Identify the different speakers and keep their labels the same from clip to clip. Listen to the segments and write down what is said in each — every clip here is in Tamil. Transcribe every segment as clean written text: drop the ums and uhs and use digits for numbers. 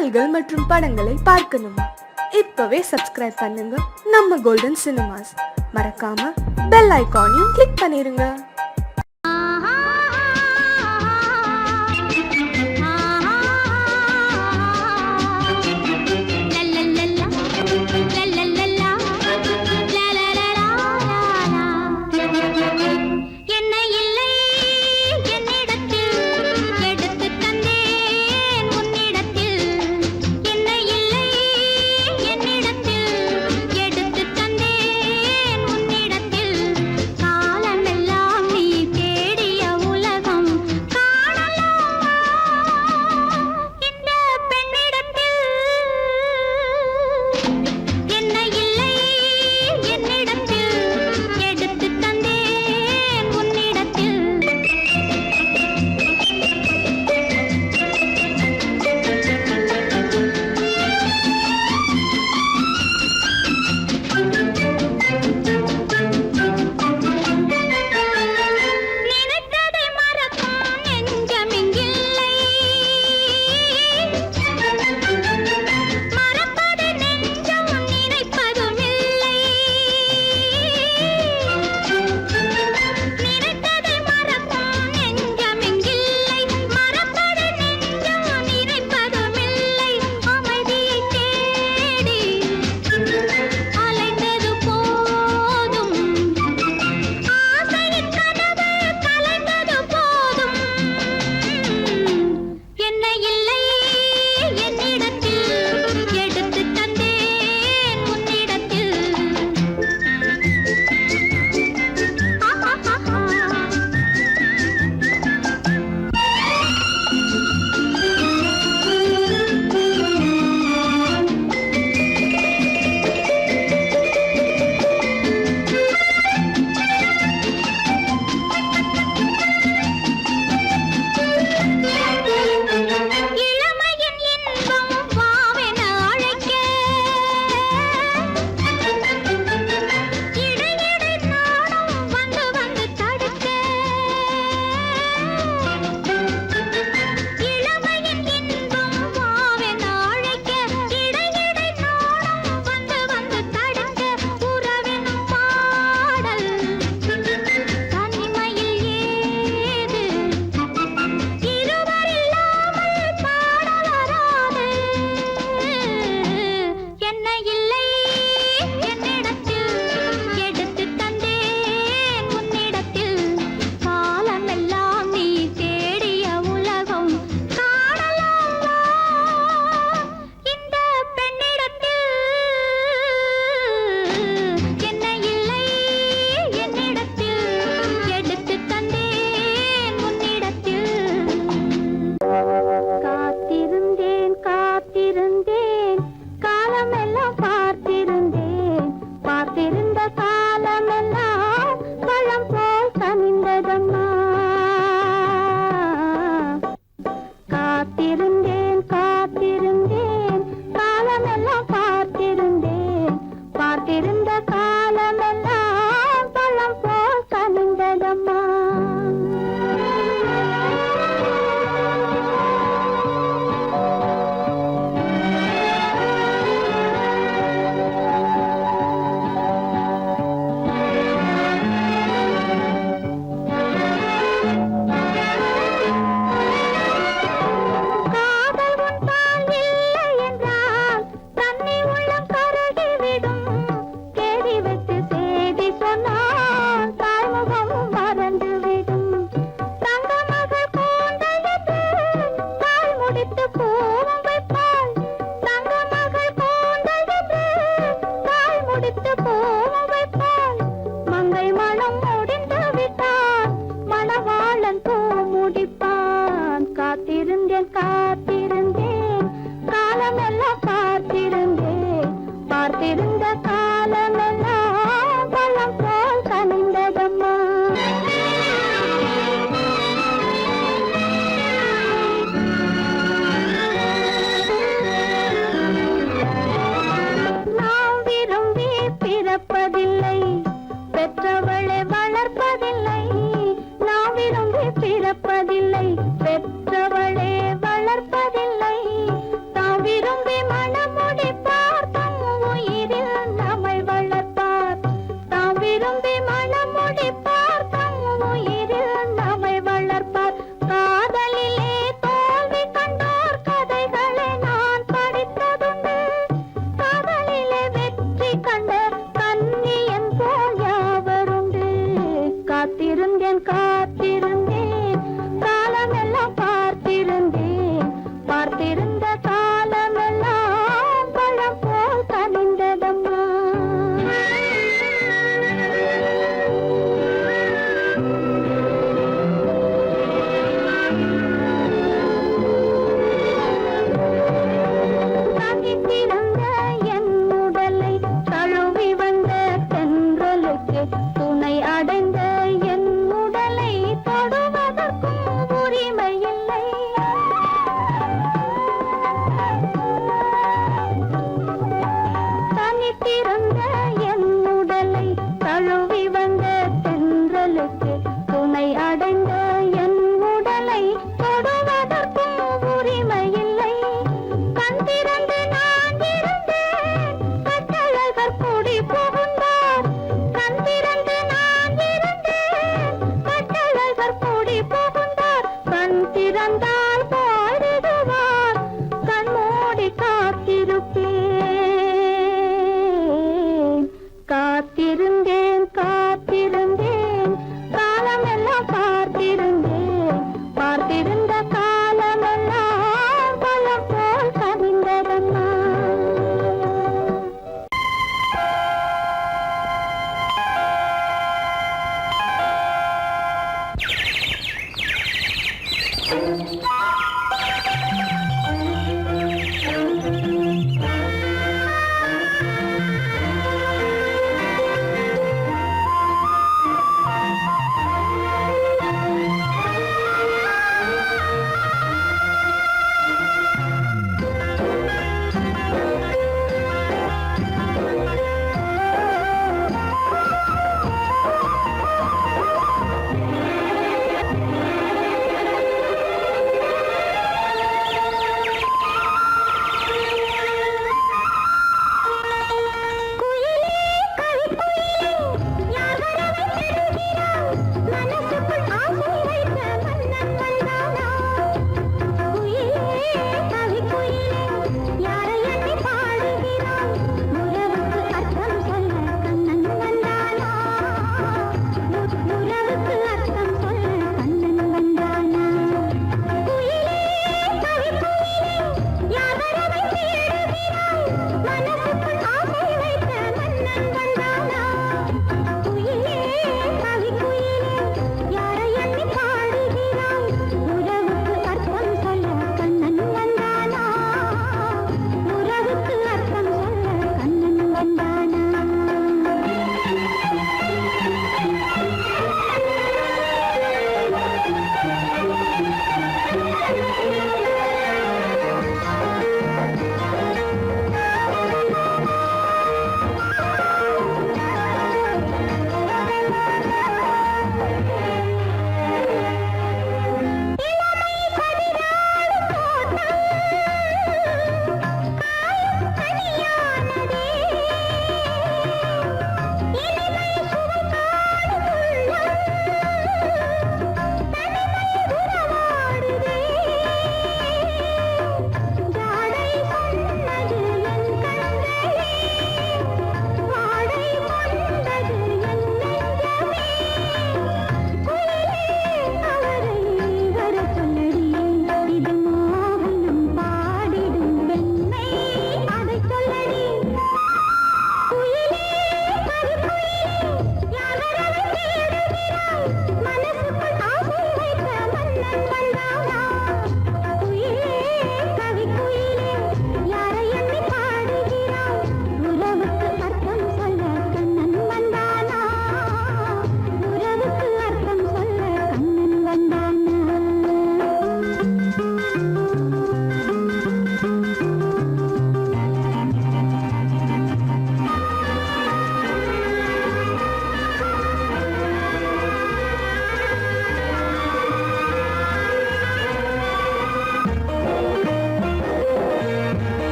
Speaker 1: பாடல்கள் மற்றும் படங்களை பார்க்கணுமா? இப்பவே சப்ஸ்கிரைப் பண்ணுங்க நம்ம கோல்டன் சினிமாஸ். மறக்காம பெல் ஐகானையும் கிளிக் பண்ணிருங்க.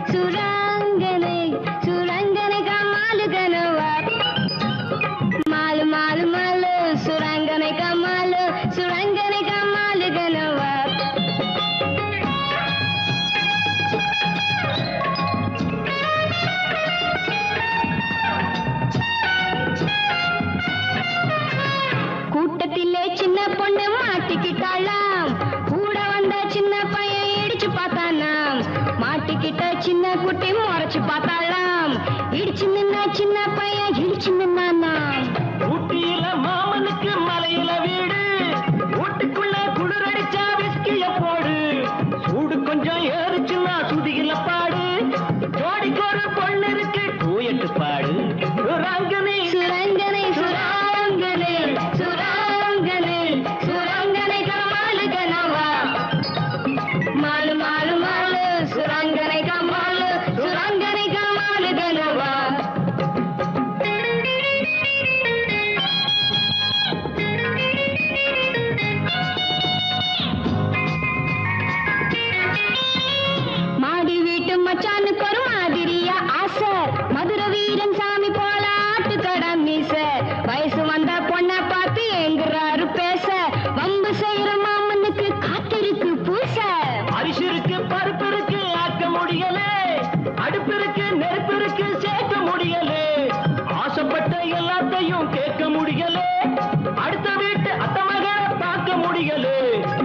Speaker 2: सुरंगने सुरंगने का माल गनवा माल माल माल सुरंगने का माल गनवा கூட்டத்திலே சின்ன பொண்ணு மாட்டிக்கிட்டாளாம் கூட வந்த சின்ன பையன் இடிச்சு பார்த்தானாம் மாட்டிக்கிட்ட சின்ன குட்டி முறைச்சு பார்த்தாளாம் இடிச்சு நின்ன சின்ன பையன் இடிச்சு நின்னானாம்
Speaker 3: ஊட்டியில மாமனுக்கு மலையில வீடு ஊட்டுக்குள்ள குளிரடிச்சா விஸ்கிய போடு சூடு கொஞ்சம் ஏறிச்சுன்னா சுதியில பாடு ஜோடிக்கு ஒரு பொண்ணு இருக்கு டூயட்டு பாடு சுரங்கனை
Speaker 2: சுரங்கனை சுரங்கனை சுரங்கனை சுரங்கனை கமாலு கனவா மாலு மாலு மாலு சுரங்கனை கமாலு கனவா மாடி வீட்டு மச்சானுக்கு ஒரு மாதிரியா ஆசை மதுரை வீரன் சாமி போல ஆட்டுக்கடா மீச வயசு வந்த பொண்ணை பார்த்து எங்குறாரு பேச வம்பு செய்யற மாமனுக்கு காத்திருக்கு பூச
Speaker 3: அரிசி இருக்கு பருப்பு இருக்கு ஆக்க முடியல அடுப்பு இருக்கு நெருப்பு இருக்கு சேர்க்க முடியல ஆசைப்பட்ட எல்லாத்தையும் கேட்க முடியல அடுத்த வீட்டு அத்த மகளை பார்க்க முடியல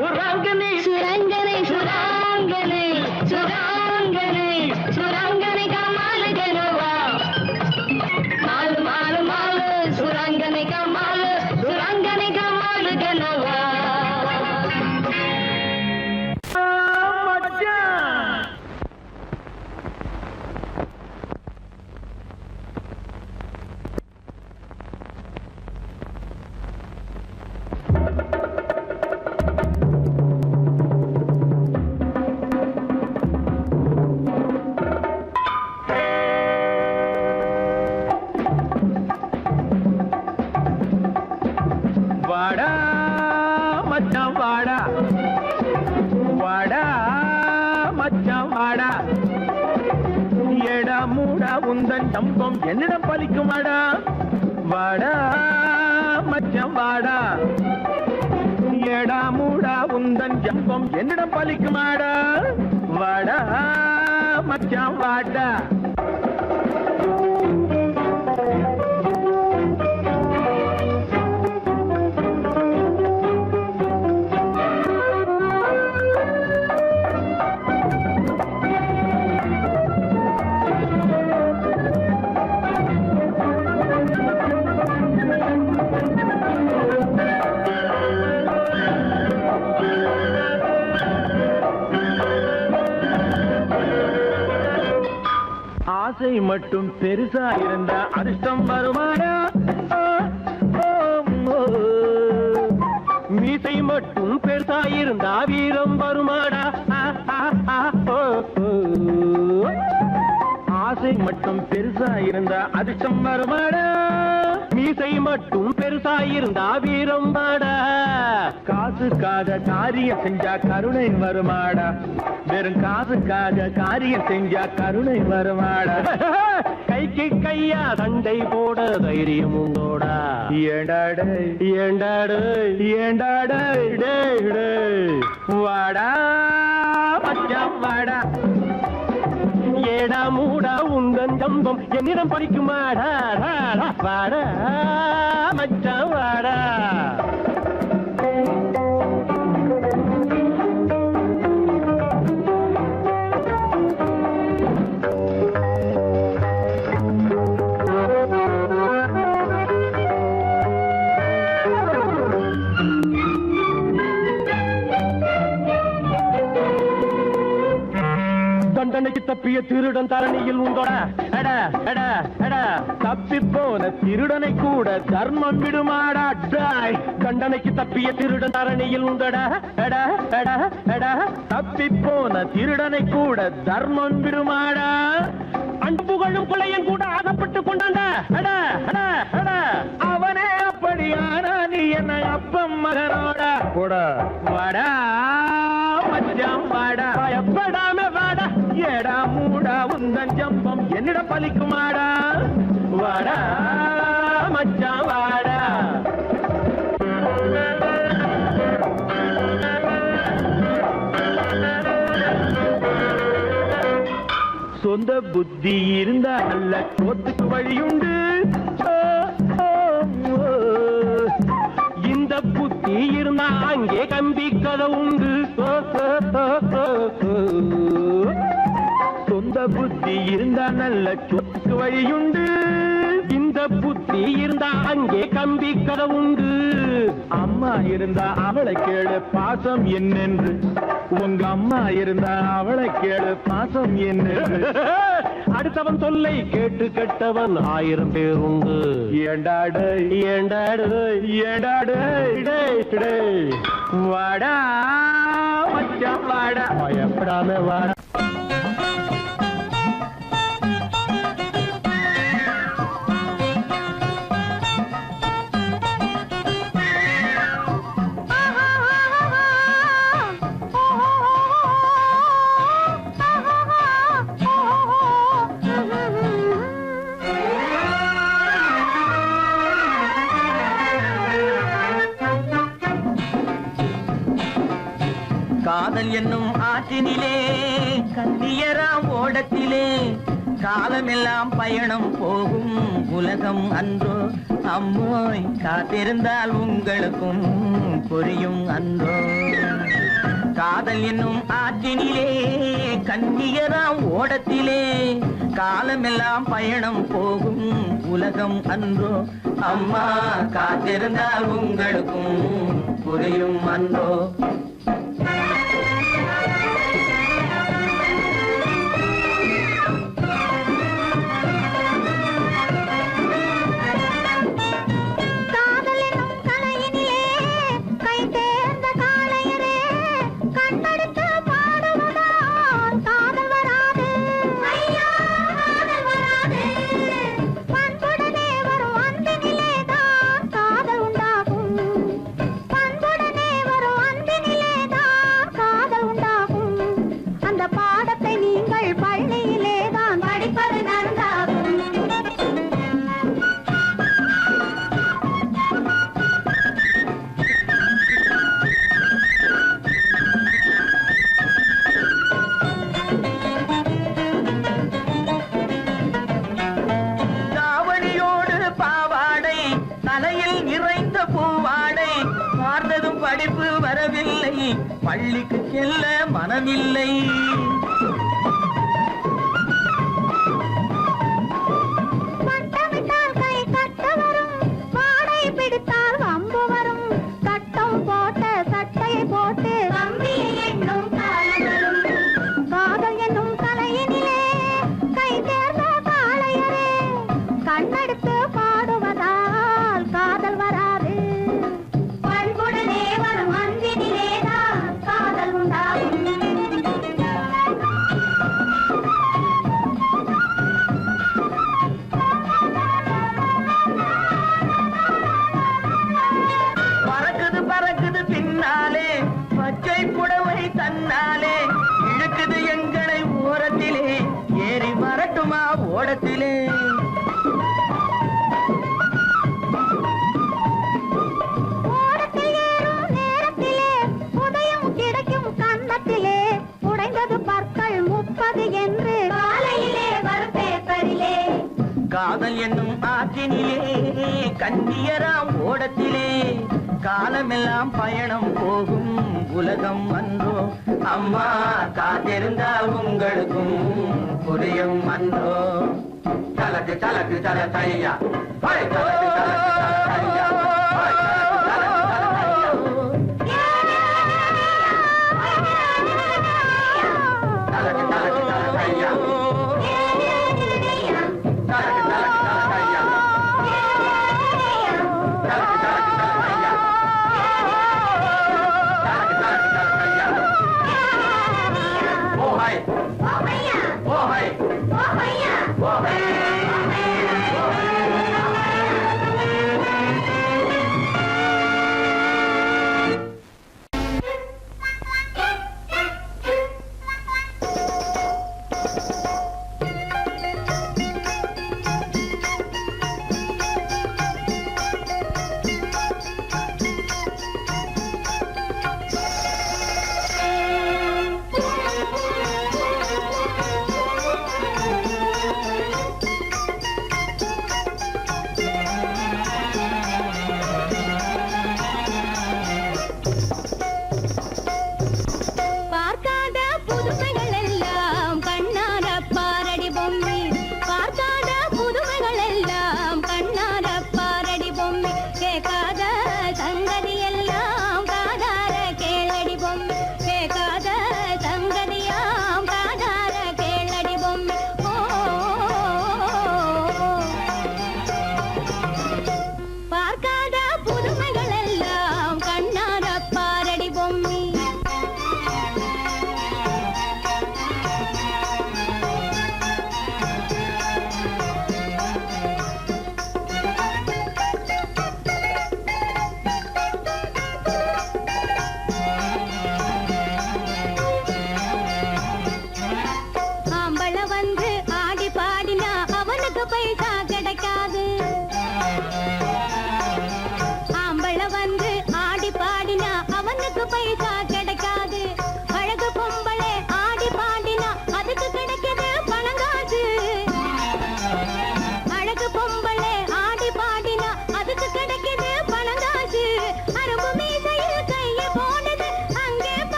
Speaker 3: சுரங்கனை
Speaker 2: சுரங்கனை சுரங்கனை சுரங்கனை சுரங்கனை கமாலு கனவா மாலு மாலு மாலு சுரங்கனை கமாலு கனவா
Speaker 3: வாடா மச்சான் வாடா வாடா மச்சான் வாடா ஏடா மூடா உந்தன் தம்பம் என்னிடம் பலிக்குமாடா வாடா மச்சான் வாடா ஏடா மூடா உந்தன் ஜம்பம் என்னிடம் பலிக்குமாடா வாடா மச்சான் வாடா ஆசை மட்டும் பெருசா இருந்தா அதிர்ஷ்டம் வருமாடா மீசை மட்டும் பெருசா இருந்தா வீரம் வருமாடா ஆசை மட்டும் பெருசா இருந்தா அதிர்ஷ்டம் வருமாடா மீசை மட்டும் பெருசா இருந்தா வீரம் வாடா காசுக்காக காரியம் செஞ்சா கருணை வருமாடா வெறும் காசுக்காக காரியம் செஞ்சா கருணை வருமாடா கைக்கு கையா சண்டை போட தைரியம் உண்டோடா ஏண்டாடு ஏண்டாடு ஏண்டாடு வாடா மச்சான் வாடா ஏடா மூடா உந்தன் ஜம்பம் என்னிடம் படிக்குமாடா வாடா மச்சான் வாடா தண்டனைக்கு தப்பிய திருடன் தரணியில் உண்டோடா எடா எடா எடா தப்பி போன திருடனை கூட தர்மம் விடுமாடா டாய் தண்டனைக்கு தப்பிய திருடன் தரணியில் உண்டோடா எடா எடா எடா தப்பி போன திருடனை கூட தர்மம் விடுமாடா அன்பு புகழும் கொலையன் கூட ஆகப்பட்டு கொண்டாண்டா எடா எடா எடா அவனே அப்படியானா நீ என்ன அப்பம் மகனோடா கூட வாடா மச்சான் வாடா பயப்படாம வாடா ஏடா மூடா உந்தன் ஜம்பம் என்னிடம் பலிக்குமாடா வாடா மச்சான் வாடா சொந்த புத்தி இருந்தா அல்ல சோத்துக்கு வழியுண்டு இந்த புத்தி இருந்தா அங்கே கம்பி கதை உண்டு சொந்த புத்தி இருந்தா நல்ல சொத்துக்கு வழியுண்டு இந்த புத்தி இருந்தா அங்கே கம்பி கதை உண்டு அம்மா இருந்தா அவளை கேளு பாசம் என்னென்று உங்க அம்மா இருந்தா அவளை கேளு பாசம் என்னென்று அடுத்தவன் சொல்லை கேட்டு கெட்டவன் 1000 பேர் உண்டு ஏண்டாடு ஏண்டாடு ஏண்டாடு வாடா மச்சான் வாடா பயப்படாம வாடா
Speaker 4: காதல் என்னும் ஆற்றினிலே கண்ணியராம் ஓடத்திலே காலமெல்லாம் பயணம் போகும் உலகம் அன்றோ அம்மோய் காத்திருந்தால் உங்களுக்கும் புரியும் அன்றோ காதல் என்னும் ஆற்றினிலே கண்ணியராம் ஓடத்திலே காலமெல்லாம் பயணம் போகும் உலகம் அன்றோ அம்மா காத்திருந்தால் உங்களுக்கும் புரியும் அன்றோ படிப்பு வரவில்லை பள்ளிக்கு செல்ல மனமில்லை
Speaker 2: பட்டமிட்டால் கை கட்ட வரும் வாடை பிடித்தால் வம்பு வரும் சட்டம் போட்ட சட்டையை போட்டு கம்பியை எண்ணும் காலம் வரும் காதல் என்னும் கலையினிலே கை தேர்ந்த காளையரே கண்ணெடுத்து பாடுவதால் காதல் வராது பண்புடனே வரும் அன்பினிலேதான் காதல் உண்டாகும்
Speaker 4: பறக்குது பறக்குது பின்னாலே பச்சை புடவை தன்னாலே இழுக்குது எங்களை ஓரத்திலே ஏறி வரட்டுமா ஓடத்திலே
Speaker 2: ஓடத்தில் ஏறும் நேரத்திலே உதயம் கிடைக்கும் கன்னத்திலே உடைந்தது பற்கள் 30 என்று காலையிலே வரும் பேப்பரிலே
Speaker 4: காதல் என்னும் ஆற்றினிலே கண்ணியராம் ஓடத்திலே காலமெல்லாம் பயணம் போகும் உலகம் அன்றோ அம்மா காத்திருந்தால் உங்களுக்கும் புரியும் அன்றோ தலக்கு தலக்கு தல தையா தலக்கு தலக்கு தல தையா தலக்கு தலக்கு தல தையா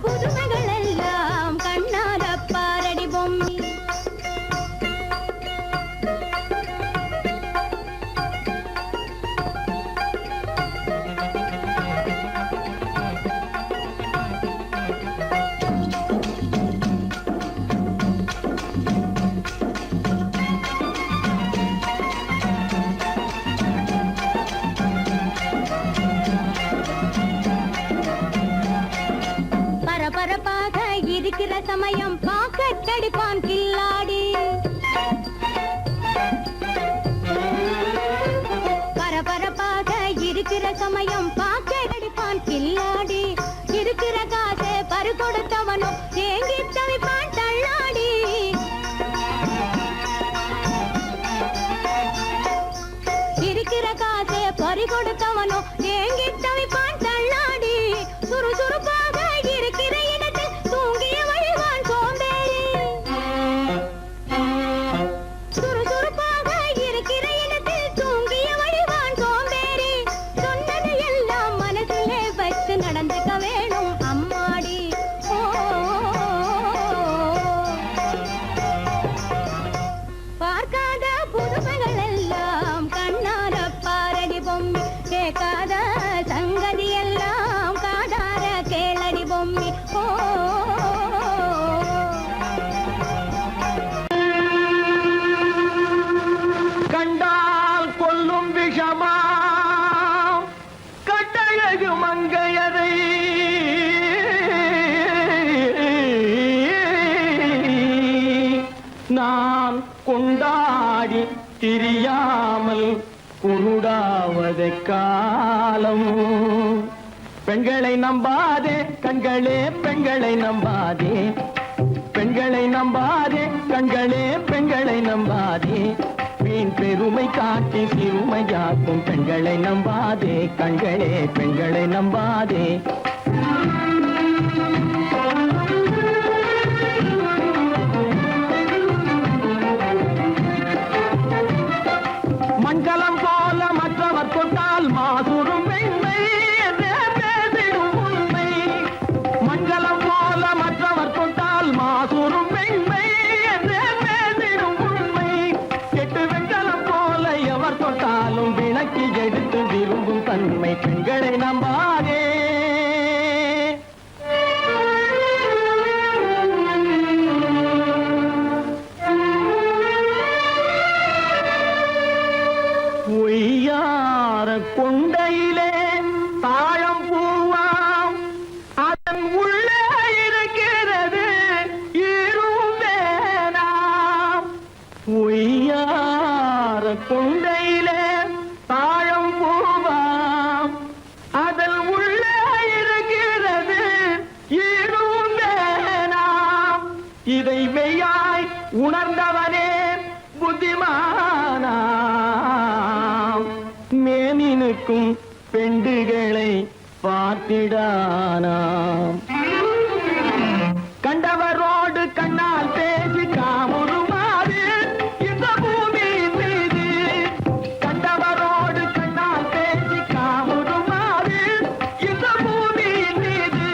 Speaker 2: புதுமைகள் எல்லாம் கண்ணார பாரடி பொம்மி. பரபரப்பாக இருக்கிற சமயம் பாக்கெட் அடிப்பான் கில்லாடி. பரபரப்பாக இருக்கிற சமயம் பாக்கெட் அடிப்பான் கில்லாடி. இருக்கிற காசை பறி கொடுத்தவனோ ஏங்கி தவிப்பான் தள்ளாடி. இருக்கிற காசை பறி கொடுத்தவனோ ஏங்கி தவிப்பான் தள்ளாடி. சுறுசுறுப்பாக இருக்கிற இடத்தில் தூங்கிய வழிவான் சோம்பேறி. சுறுசுறுப்பாக இருக்கிற இடத்தில் தூங்கிய வழிவான் சோம்பேறி. சொன்னது எல்லாம் மனசிலே வச்சு நடந்துக்க வேணும் அம்மாடி. ஓ, பார்க்காத புதுமைகள் எல்லாம் கண்ணார பாரடி பொம்மி. கேட்காத சங்கதி எல்லாம் காதார கேளடி பொம்மி. ஓ,
Speaker 3: கண்டால் கொல்லும் விஷமா கட்டழகு மங்கையரை நான் கொண்டாடி திரியாமல் குருடாவதை காலம். பெண்களை நம்பாதே கண்களே, பெண்களை நம்பாதே, பெண்களை நம்பாதே கண்களே, பெண்களை நம்பாதே. வீண் பெருமை காட்டி சிறுமையாக்கும் பெண்களை நம்பாதே கண்களே, பெண்களை நம்பாதே. மண்கலம் போல மற்றவர் கொண்டால் மாசுரும் பெண்மை என்றே பேசிடும் உண்மை. மண்கலம் போல மற்றவர் கொண்டால் மாசுரும் பெண்மை என்றே பேசிடும் உண்மை. கெட்டு வெண்கலம் போல எவர் தொட்டாலும் விளக்கி எடுத்து விரும்பும் தன்மை. பெண்களை நம்பாதே. பொய்யார கொண்டையிலே தாழம் பூவாம் அதன் உள்ளே இருக்கிறது ஈரும் வேணாம். பொய்யார கொண்டையிலே தாழம் பூவாம் அதன் உள்ளே இருக்கிறது ஈரும் வேணாம். இதை மெய்யாய் உணர்ந்தவனே புத்திமானாம். மேனினுக்கும் பெண்டுகளை பார்த்திடானாம். கண்டவரோடு கண்ணால் பேசி காமுறுமாறு இந்த பூமியின் மீது. கண்டவரோடு கண்ணால் பேசி காமுறுமாறு இந்த பூமியின் மீது.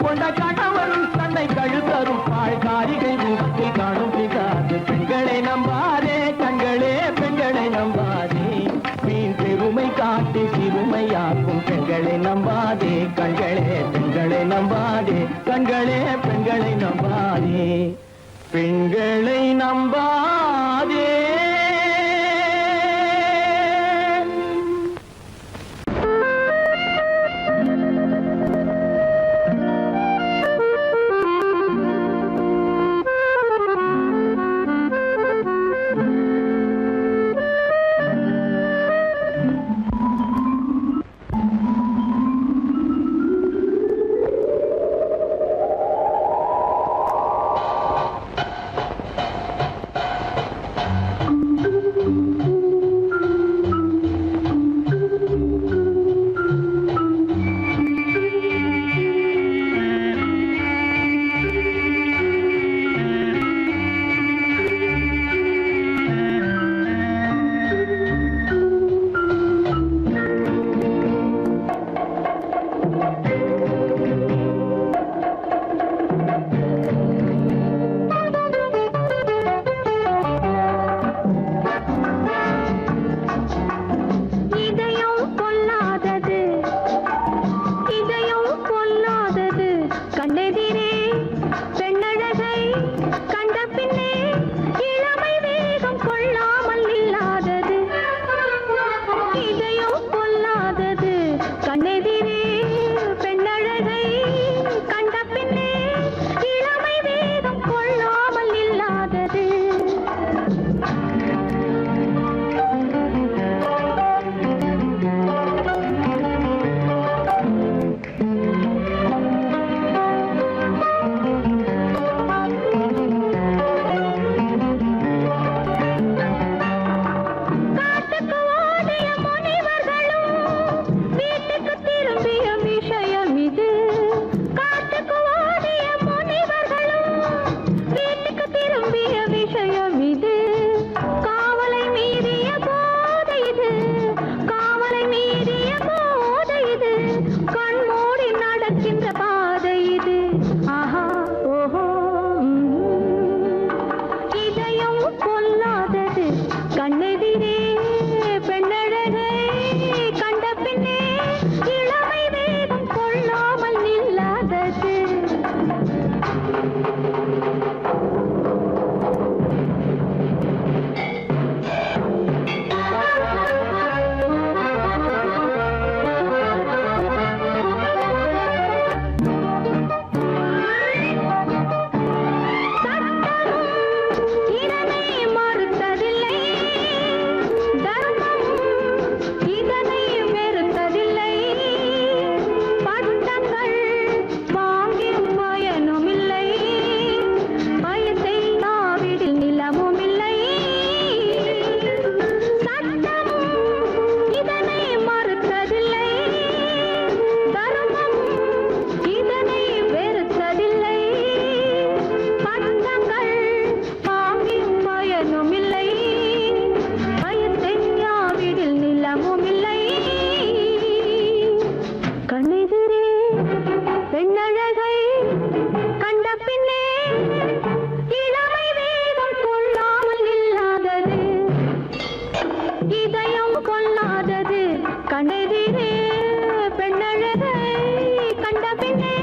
Speaker 3: கொண்ட கணவன் தன்னை கழுத்தரும் பாழ் காரிகை முகத்தில் காணும் பிகாது. பெண்களை நம்பாதே கண்களே, பெண்களை நம்பாதே. வீண் பெருமை காட்டி சிறுமையாக்கும் பெண்களை நம்பாதே கண்களே, பெண்களை நம்பாதே கண்களே, பெண்களை நம்பாதே, பெண்களை நம்பாதே.
Speaker 2: பெண்ணழகை கண்ட பின்னே இளமை வேகம் கொள்ளாமல் இல்லாதது இதயம் கொள்ளாதது கண்டெதிரே பெண்ணழகை கண்ட பின்னே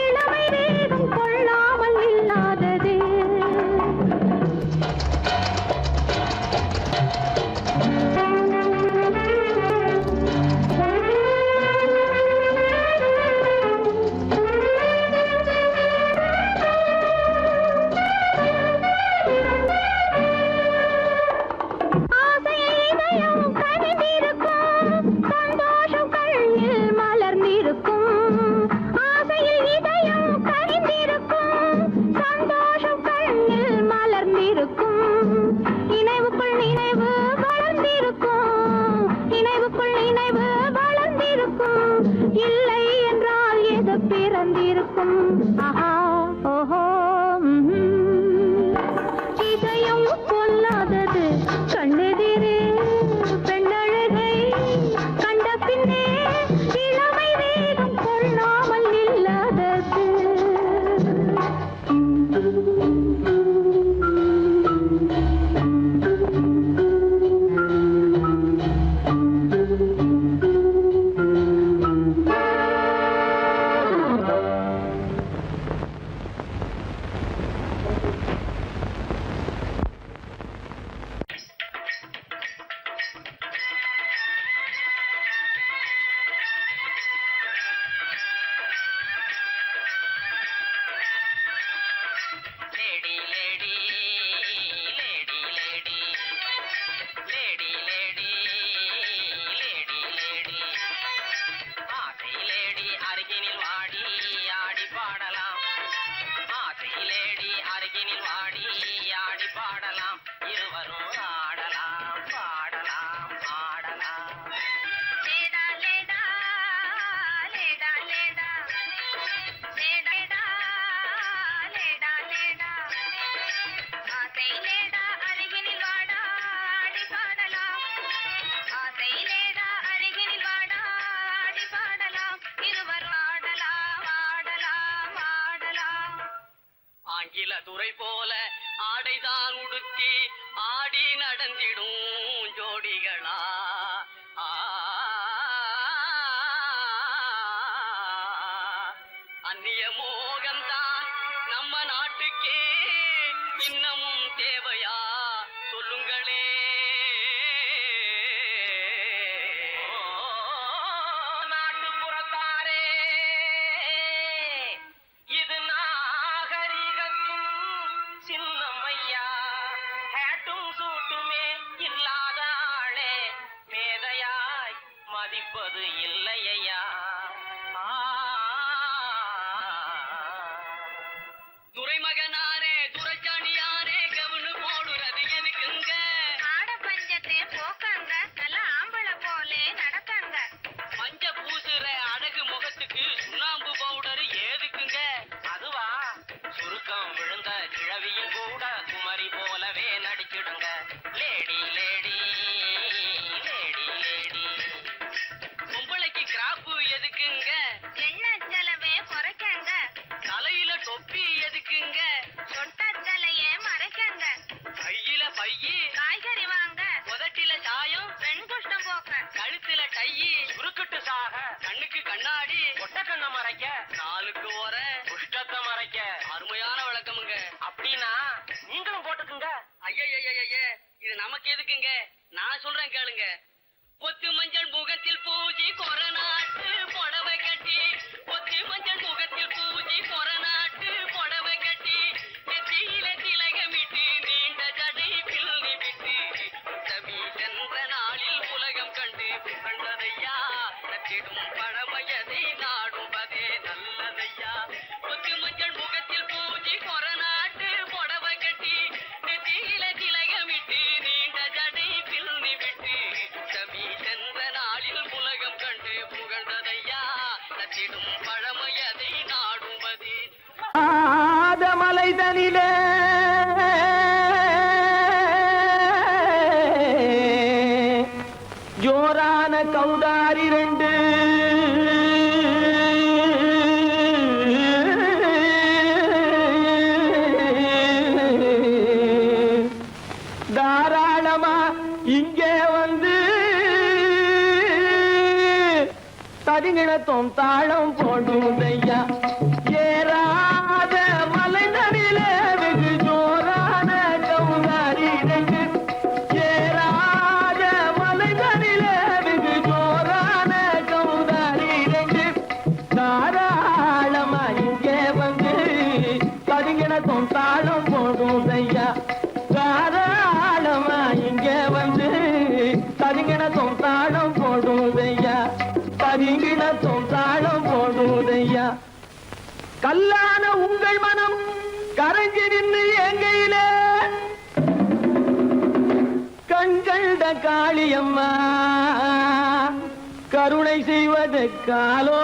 Speaker 2: இளமை வேகம் கொள்ளாமல் இல்லாதது இல்லை என்றால் எது பிறந்திருக்கும் ஆஹா ஓஹோ இதயம் கொல்லாதது கண்ணெதிரே பெண்ணழகை கண்ட பின்னே இளமை வேகம் கொள்ளாமல் இல்லாதது
Speaker 5: துறை போல ஆடைதான் உடுத்தி ஆடி நடந்திடும் ஜோடிகளா அந்நிய மோகம்தான் நம்ம நாட்டுக்கே இன்னமும் தேவையா சொல்லுங்களே நாட்டுப்புறத்தாரே இது நாகரிகத்தின் சின்னம்மையா ஹேட்டும் சூட்டுமே இல்லாத ஆளே மேதையாய் மதிப்பது இல்லையா துரைமகனாரே துரைச்சாணியாரே கவுனு போடுறது எதுக்குங்க
Speaker 2: ஆட பஞ்சத்தை போக்காங்க நல்ல ஆம்பளை போலே நடக்காங்க
Speaker 5: மஞ்ச பூசுற அழகு முகத்துக்கு சுண்ணாம்பு பவுடர் ஏதுக்குங்க
Speaker 4: அதுவா சுருக்கம் விழுந்த கிழவியும் கூட குமரி போலவே நடிச்சிடுங்க லேடி லேடி லேடி லேடி
Speaker 5: பொம்பளைக்கு கிராப்பு எதுக்குங்க
Speaker 2: எண்ணெய் செலவே குறைக்கங்க
Speaker 5: தலையில தொப்பி எதுக்குங்க
Speaker 2: சொட்ட தலையே மறைக்கங்க
Speaker 5: கையில பையி
Speaker 2: காய்கறி வாங்க
Speaker 5: உதட்டில சாயம்
Speaker 2: பெண் குஷ்டம் போக்க
Speaker 5: கழுத்துல டையி
Speaker 4: சுருக்கிட்டு சாக
Speaker 5: கண்ணுக்கு கண்ணாடி
Speaker 4: ஒட்ட கண்ணை மறைக்க
Speaker 5: நாளுக்கு ஓர
Speaker 4: குஷ்டத்தை மறைக்க
Speaker 5: அருமையான விளக்கமுங்க
Speaker 4: அப்படின்னா நீங்களும் போட்டுக்குங்க
Speaker 5: ஐய இது நமக்கு எதுக்குங்க நான் சொல்றேன் கேளுங்க பொத்து மஞ்சள் முகத்தில் பூஜை கொரநாட்டு புடவை கட்டி பொத்து மஞ்சள் முகத்தில் பூஜை கொரநாட்டு புடவை கட்டி நெத்தியில திலகமிட்டு நீண்ட ஜடை பில்லி விட்டு தவி சென்ற நாளில் உலகம் கண்டு கண்டதையா நச்சிடும் பழமையதை நாடும்பதே நல்லதையா பொத்து மஞ்சள் முகத்தில் பூஜை கொரநாட்டு புடவை கட்டி நெத்தியில திலகமிட்டு நீண்ட ஜடை பில்லி விட்டு தவி சென்ற நாளில் உலகம் கண்டு புகழ்ந்ததையா நச்சிடும் பழமையதை நாடும்பதே
Speaker 3: மலைதனிலே ஜோரான கௌதாரி ரெண்டு உங்கள் மனம் கரைஞ்சி நின்று எங்கையிலே கண்கண்ட காளியம்மா கருணை செய்வது காலோ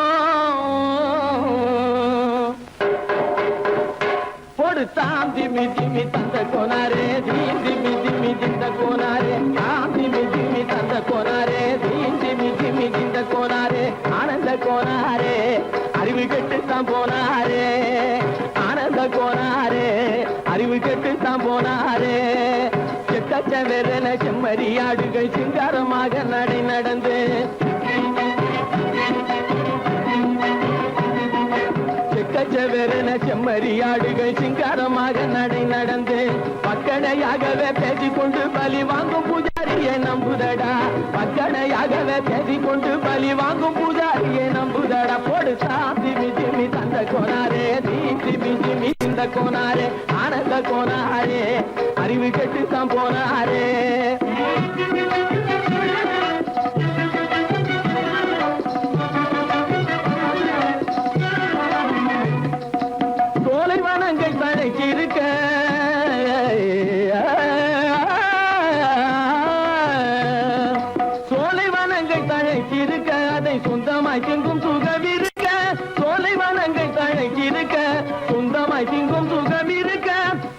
Speaker 3: பொடுத்தாம் திமி திமி தந்த கோனாரே தீம் திமி திமி திந்த கோனாரே தாம் திமி திமி தந்த கோனாரே தீம் திமி திமி திந்த கோனாரே ஆனந்த கோனாரே அறிவு கெட்டுத்தான் போனாரே ஆனந்த கோனாரே அறிவு கெட்டுத்தான் போனாரே செக்கச்சவென செம்மறியாடுகள் சிங்காரமாக நடை நடந்து செக்கச்சவென செம்மறியாடுகள் சிங்காரமாக நடை நடந்து பக்கடையாகவே பேசிக்கொண்டு பலி வாங்கும் பூஜாரியை நம்புதடா பக்கடையாகவே பேசிக்கொண்டு பலி வாங்கும் பூஜாரியை நம்புதடா பொடுத்தா திமி திமி தந்த கோனாரே திமி திமி இந்த கோனாரே ஆனந்த கோனாரே அறிவு கெட்டுத்தான் போனாரே சோலைவனங்கள் தழைச்சிருக்க சோலைவனங்கள் தழைச்சிருக்க அதை சொந்தமாய் திங்கும் சுகம் இருக்க சோலைவனங்கள் தழைச்சிருக்க சொந்தமாய் திங்கும் சுகம் இருக்க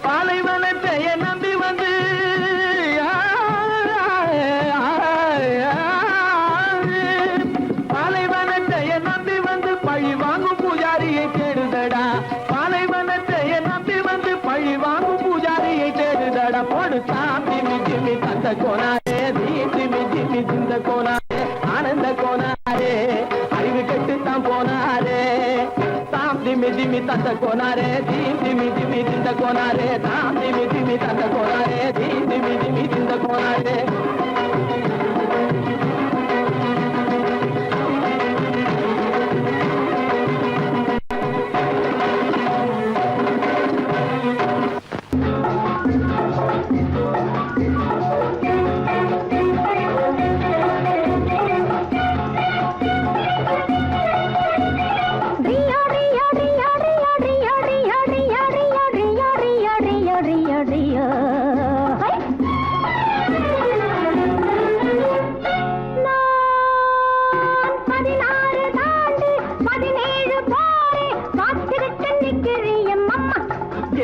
Speaker 3: பாலைவனத்தை நம்பி வந்து பாலைவனத்தை நம்பி வந்து பழி வாங்கும் பூஜாரியை தேடுதடா பாலைவனத்தை நம்பி வந்து பழி வாங்கும் பூஜாரியை தேடுதடா பொடுத்தா திமி திமி தந்த கோனாரே திமி திமி திந்த கோனாரே ஆனந்த கோனாரே அறிவு கெட்டுத்தான் போனாரே தாம் திமி திமி தந்த கோனாரே திமி திமி திந்த கோனாரே தாம் திமி திமி தந்த கோனாரே திமி திமி திந்த கோனாரே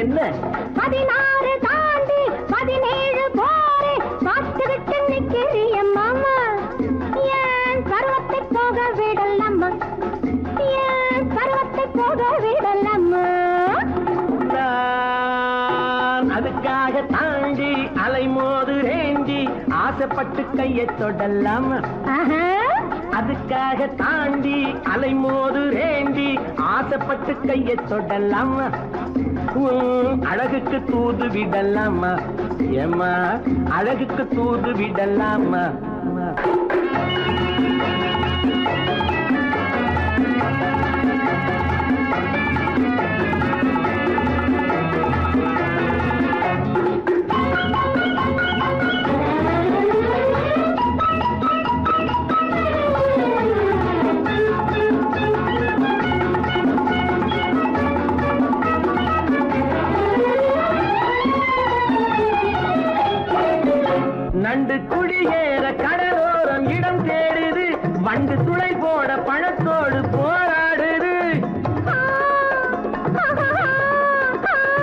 Speaker 3: என்ன
Speaker 2: 16 தாண்டி 17 போரே பார்த்துவிட்டு நிக்கிறிய மாமா ஏன் பருவத்தை போக விடலாமா ஏன் பருவத்தை போக விடலாமா
Speaker 3: அதுக்காக தாண்டி அலைமோது ரேண்டி ஆசைப்பட்டு கையை தொடலாமா அதுக்காக தாண்டி அலைமோது ரேண்டி ஆசைப்பட்டு கையை தொடலாமா அழகுக்கு தூது விடலாமா ஏமா அழகுக்கு தூது விடலாமா நண்டு குடியேற கடலோரம் இடம் தேடுது வண்டு துளை போட பழத்தோடு போராடுது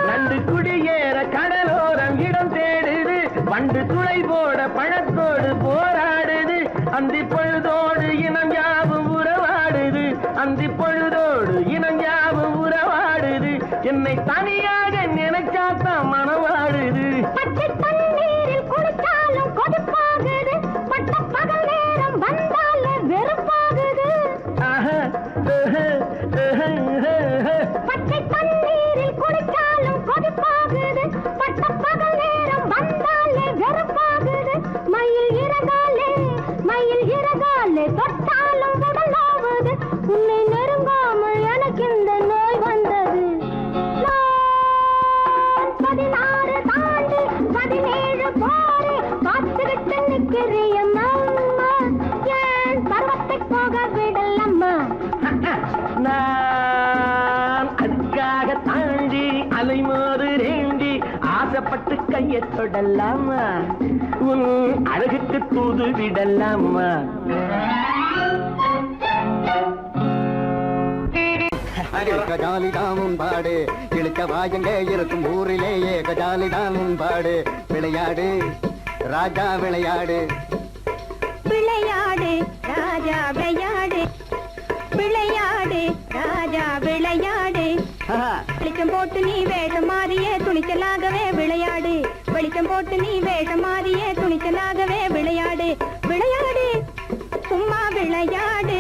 Speaker 3: நண்டு குடியேற கடலோரம் இடம் தேடுது வண்டு துளை போட பழத்தோடு போராடுது அந்தி பொழுதோடு இனம் யாவும் உறவாடுது அந்தி பொழுதோடு இனம் யாவும் உறவாடுது என்னை தனியாக நினைச்சாத்தான் மனவாடுது
Speaker 2: கொதிப்பாகுது பட்ட பகல் நேரம் வந்தால வெறுப்பாகுது பச்சை தண்ணீரில் குடிச்சாலும் கொதிப்பாகுது பட்ட பகல் நேரம் வந்தால வெறுப்பாகுது மயில் இறகாலே தொட்டாலும் உடலாவது உன்னை நெருங்காமல் எனக்கு இந்த நோய் வந்தது
Speaker 3: அலை மாதிரேண்டி ஆசைப்பட்டு கையை தொடலாமா உன் அழகுக்கு தூது விடலாமா
Speaker 6: கஜாலிதான் பாடு இழுக்க வாயங்க இருக்கும் ஊரிலேயே கஜாலிதான் பாடு விளையாடு ராஜா விளையாடு
Speaker 2: விளையாடு ராஜா விளையாடு விளையாடு ராஜா விளையாடு வெளிச்சம் போட்டு நீ வேஷம் மாறியே துணிச்சலாகவே விளையாடு வெளிச்சம் போட்டு நீ வேஷம் மாறியே துணிச்சலாகவே விளையாடு விளையாடு சும்மா விளையாடு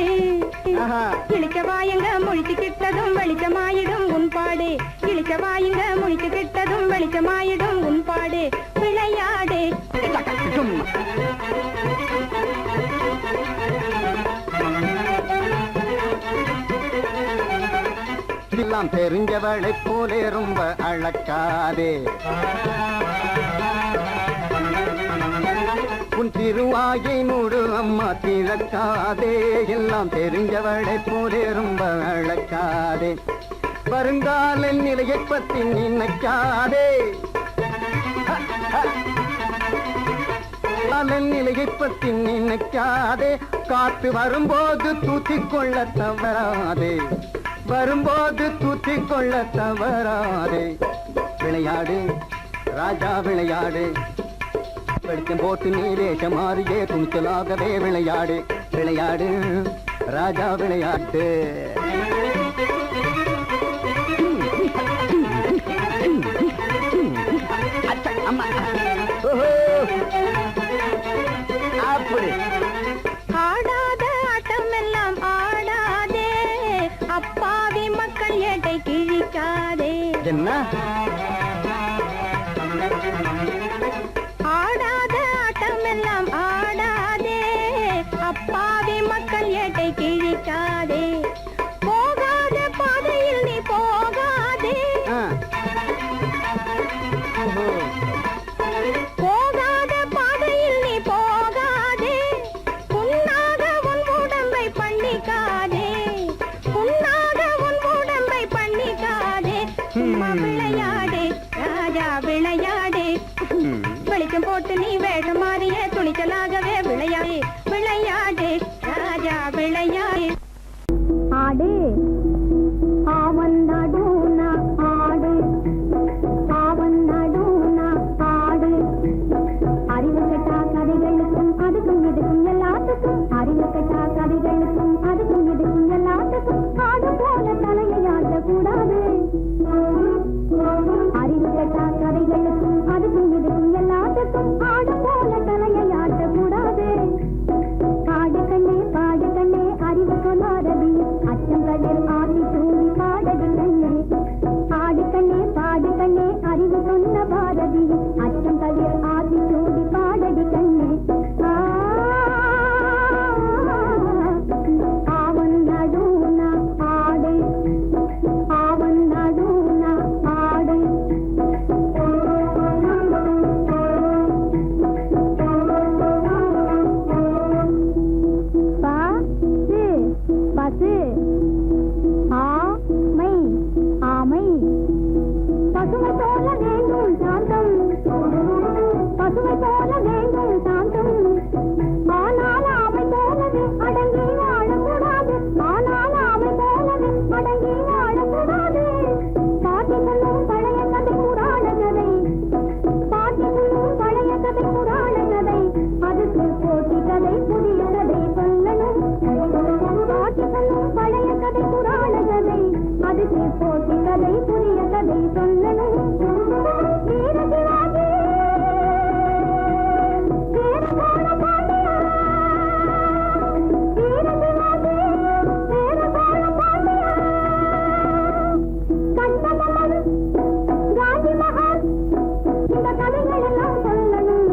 Speaker 2: இழிச்ச வாயங்க முழிச்சு கிட்டதும் வெளிச்சமாயிடும் உன்பாடு இழிச்ச வாயங்க முழிச்சு கிட்டதும் வெளிச்சமாயிடும் உன்பாடு விளையாடு
Speaker 6: எல்லாம் தெரிஞ்சவளை போலே ரொம்ப அழக்காதே உன் திருவாயை நூறு அம்மா திறக்காதே எல்லாம் தெரிஞ்சவளை போலே ரொம்ப அழக்காதே வருங்கால நிலையை பத்தி நினைக்காதே நிலையை பத்தி நினைக்காதே காத்து வரும்போது தூத்திக் கொள்ள தவறாதே வரும்போது தூத்திக் கொள்ள தவறாதே விளையாடு ராஜா விளையாடு வெளிச்சம் போட்டு நீ வேஷம் மாறியே துணிச்சலாகவே விளையாடு விளையாடு ராஜா விளையாட்டு அப்படி
Speaker 2: ஆடாத ஆட்டம் எல்லாம் ஆடாதே அப்பாவி மக்கள் ஏட்டை கிழிக்காதே
Speaker 6: என்ன
Speaker 2: ஆடாத ஆட்டம் எல்லாம் ஆடாதே அப்பாவி மக்கள் ஏட்டை கிழிக்காதே போகாத பாதையில் நீ போகாதே போகாத பாதையில் நீ போகாதே புண்ணாக உன் உடம்பை பண்ணிக்காதே புண்ணாக உன் உடம்பை பண்ணிக்காதே சும்மா விளையாடு ராஜா விளையாடு வெளிச்சம் போட்டு நீ வேஷம் மாறிய துணிச்சலாகவே விளையாடு விளையாடு ராஜா விளையாடு ஆடு அவன் நடுனா ஆடு அவன் நடுனா ஆடு அறிவு கட்டா கதைகளுக்கும் அதுக்கும் இதுக்கும் எல்லாத்துக்கும் அறிவு கட்டா கதைகளுக்கும் அதுக்கும் இதுக்கும் எல்லாத்துக்கும் ஆடு போல தலையை ஆட்டக்கூடாது அறிவு கட்டா கதைகளுக்கும் அதுக்கும் இதுக்கும் எல்லாத்துக்கும் ஆடு போல தலையை ஆட்டக்கூடாது பாடு கண்ணே அறிவு சொல்லாதது அச்சம் கதிர் ஆடி தூங்கி பாடது கண்ணே ஆடு கண்ணே அறிவு சொன்ன பாரதி அச்சம் கதிர் ஆடி தூங்கி பாடடி கண்ணே அவன் நடுனா ஆடு அவன் நடுனா ஆடு பசு ஆமை ஆமை பசுவை போல வேண்டும் சாந்தம் பசுவை போல வேண்டும் சாந்தம் ஆனால் ஆமை போலவே அடங்கி வாழக்கூடாது ஆனால் ஆமை போலவே அடங்கி வாழக்கூடாது பாட்டிகளும் பழைய கதை புராண கதை பாட்டிகளும் பழைய கதை புராண கதை அதுக்கு போட்டி கதை புதிய கதை சொல்லணும் பாட்டிகளும் பழைய கதை புராண கதை அதுக்கு போட்டி கதை புதிய கதை சொல்லணும் வீர சிவாஜி வீர சோழ பாண்டியா வீர சிவாஜி வீர சோழ பாண்டியா கண்ணமலர் காந்தி மகான் இந்த கதைகள் எல்லாம் சொல்லணும்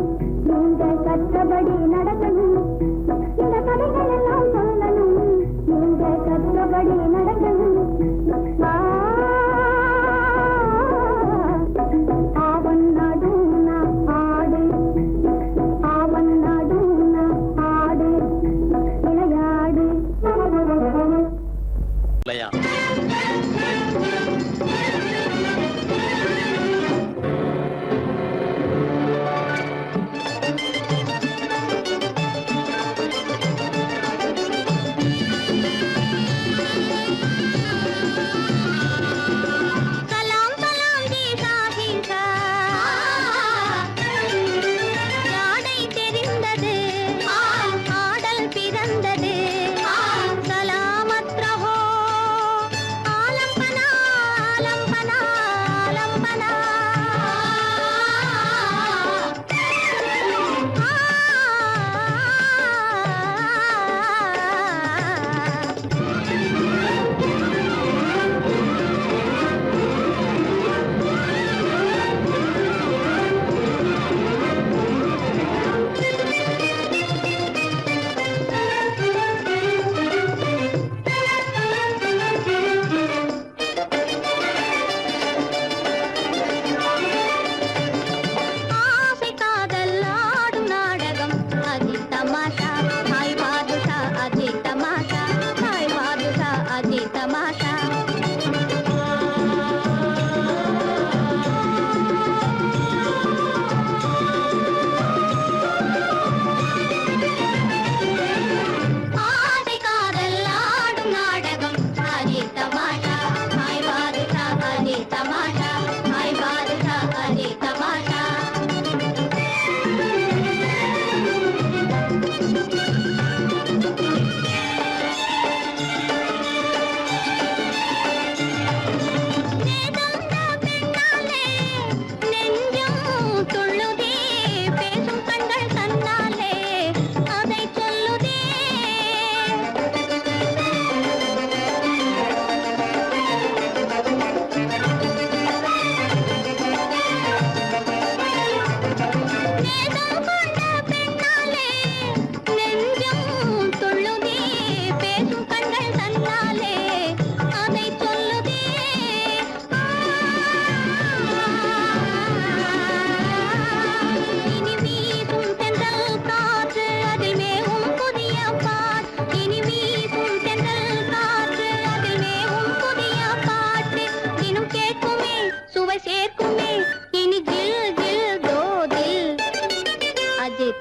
Speaker 2: நீங்க கற்றபடி நடக்கணும் இந்த கதைகள் எல்லாம் சொல்லணும் நீங்க கற்றபடி நடக்கணும்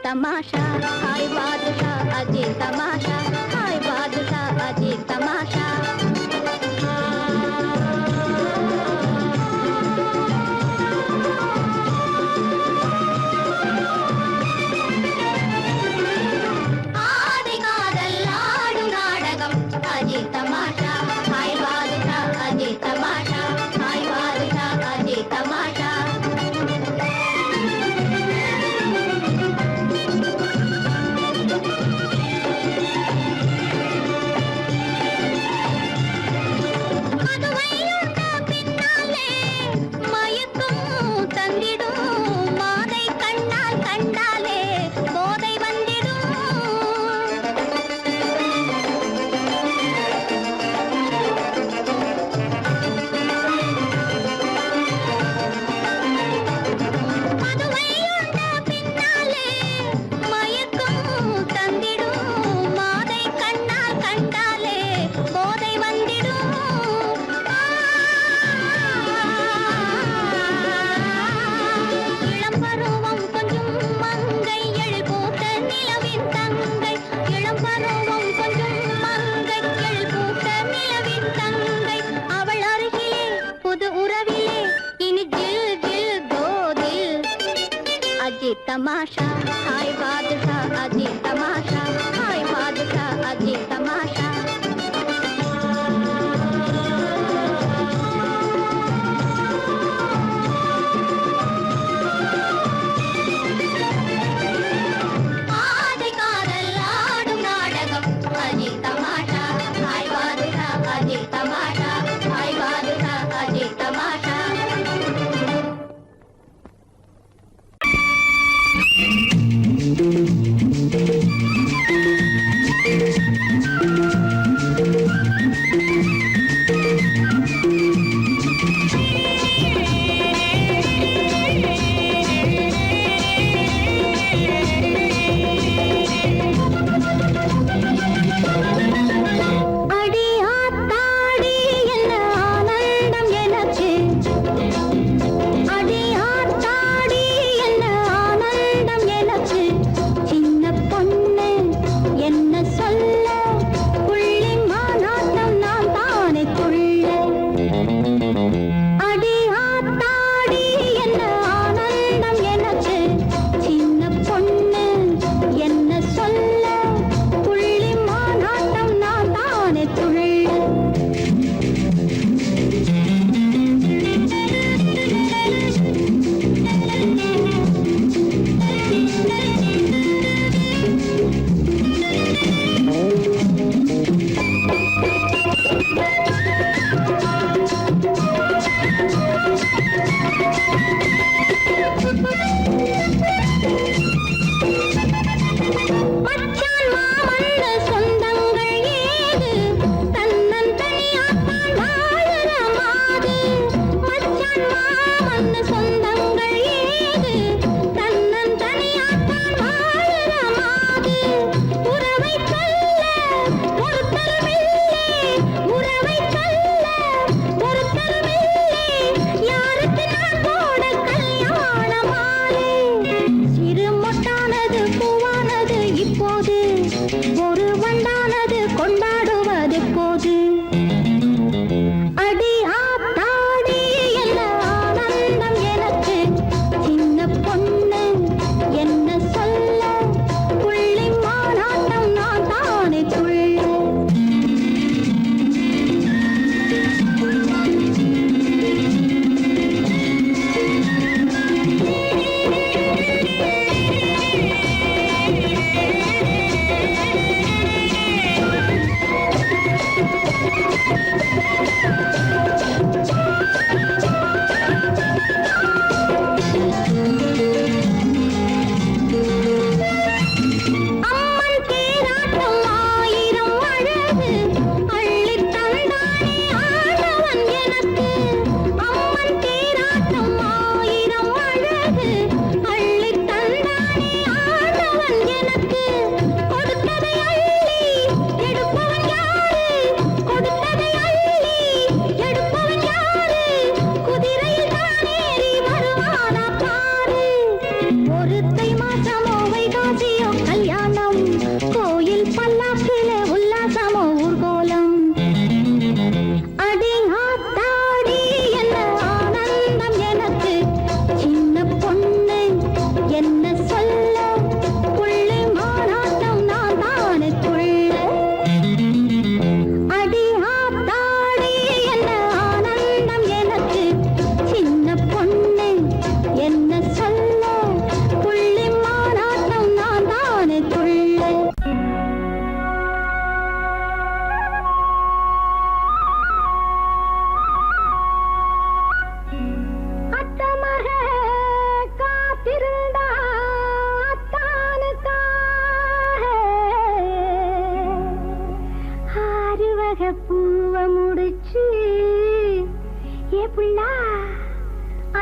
Speaker 2: तमाशा हाय बादशाह अजी तमाशा हाय बादशाह अजी तमाशा तमाशा हाय बादशाह अजी तमाशा हाय बादशाह अजी तमाशा மதுவையுண்ட பின்னாலே மயக்கம் தந்திடும் மாதை கண்ணால் கண்டாலே போதை வந்திடும் மதுவையுண்ட பின்னாலே மயக்கம் தந்திடும் மாதை கண்ணால் கண்டாலே போதை வந்திடும் இளம் பருவம் கொஞ்சம் மங்கை எழில் பூத்த நிலவின் தங்கை இளம் பருவம் கொஞ்சம் மங்கை எழில் பூத்த நிலவின் தங்கை அவள் அருகிலே புது உறவிலே இனி ஜில் ஜில் கோதில் अजी तमाशा हाय बादशाह अजी तमाशा हाय बादशाह अजी तमाशा ஆதி காதல் ஆடும் நாடகம் அஜி தமாஷா हाय बादशाह अजी तमाशा हाय बादशाह अजी तमाशा
Speaker 6: Thank you.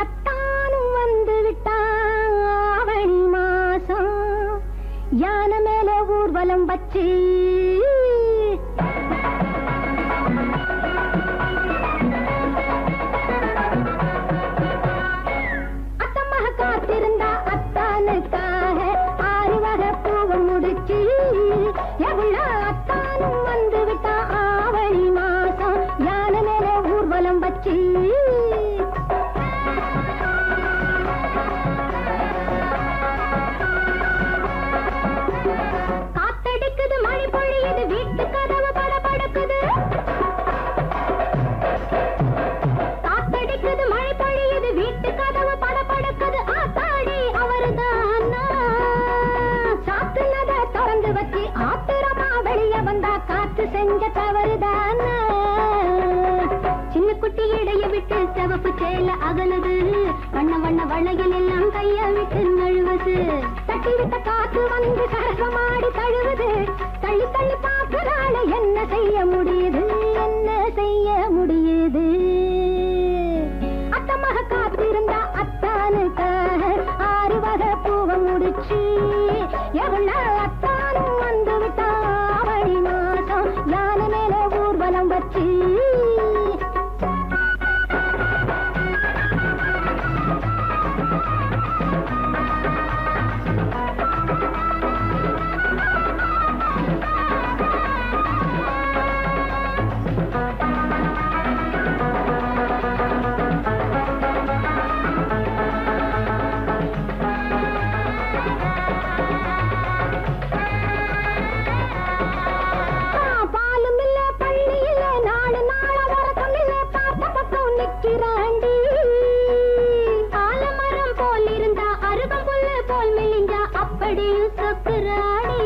Speaker 2: அத்தானும் வந்து விட்டான் ஆவணி மாசம் யானை மேல ஊர்வலம் வச்சு அத்தம்மாக காத்திருந்தா அத்தானுக்காக 6 வகை பூவை முடிச்சு எவ்வளோ அத்தானும் வந்து விட்டா ஆவணி மாசம் யானை மேல ஊர்வலம் வச்சு காத்தடிக்குது மழை பொழியுது வீட்டு கதவு படபடக்குது காத்தடிக்குது மழை பொழியுது வீட்டு கதவு படபடக்குது ஆத்தாடி அவருதான் சாத்துனத திறந்து வச்சு ஆத்திரமா வெளிய வந்தா காத்து செஞ்ச தவறுதான் சின்ன குட்டி இடைய விட்டு சிவப்பு சேல அகலுது வண்ண வண்ண வளையல் எல்லாம் கைய விட்டு நழுவுது தட்டி விட்ட காத்து வந்து சரசமாடி தழுவுது தள்ளி தள்ளி பார்க்கறாள என்ன செய்ய முடியுது என்ன செய்ய முடியுது அத்தமாக காத்திருந்தா அத்தானுக்காக 6 வகை பூவை முடிச்சு எவ்வளோ அத்தானும் வந்து விட்டா ஆவணி மாசம் யானை மேல ஊர்வலம் வச்சு பாலும் இல்ல பள்ளி இல்ல 4 நாள வரக்கம் இல்ல பார்த்த பக்கம் நிக்கிறாண்டி ஆலமரம் போல் இருந்தா அருகம் புல்லு போல் மெலிஞ்சா அப்படியும் சொக்குறாடி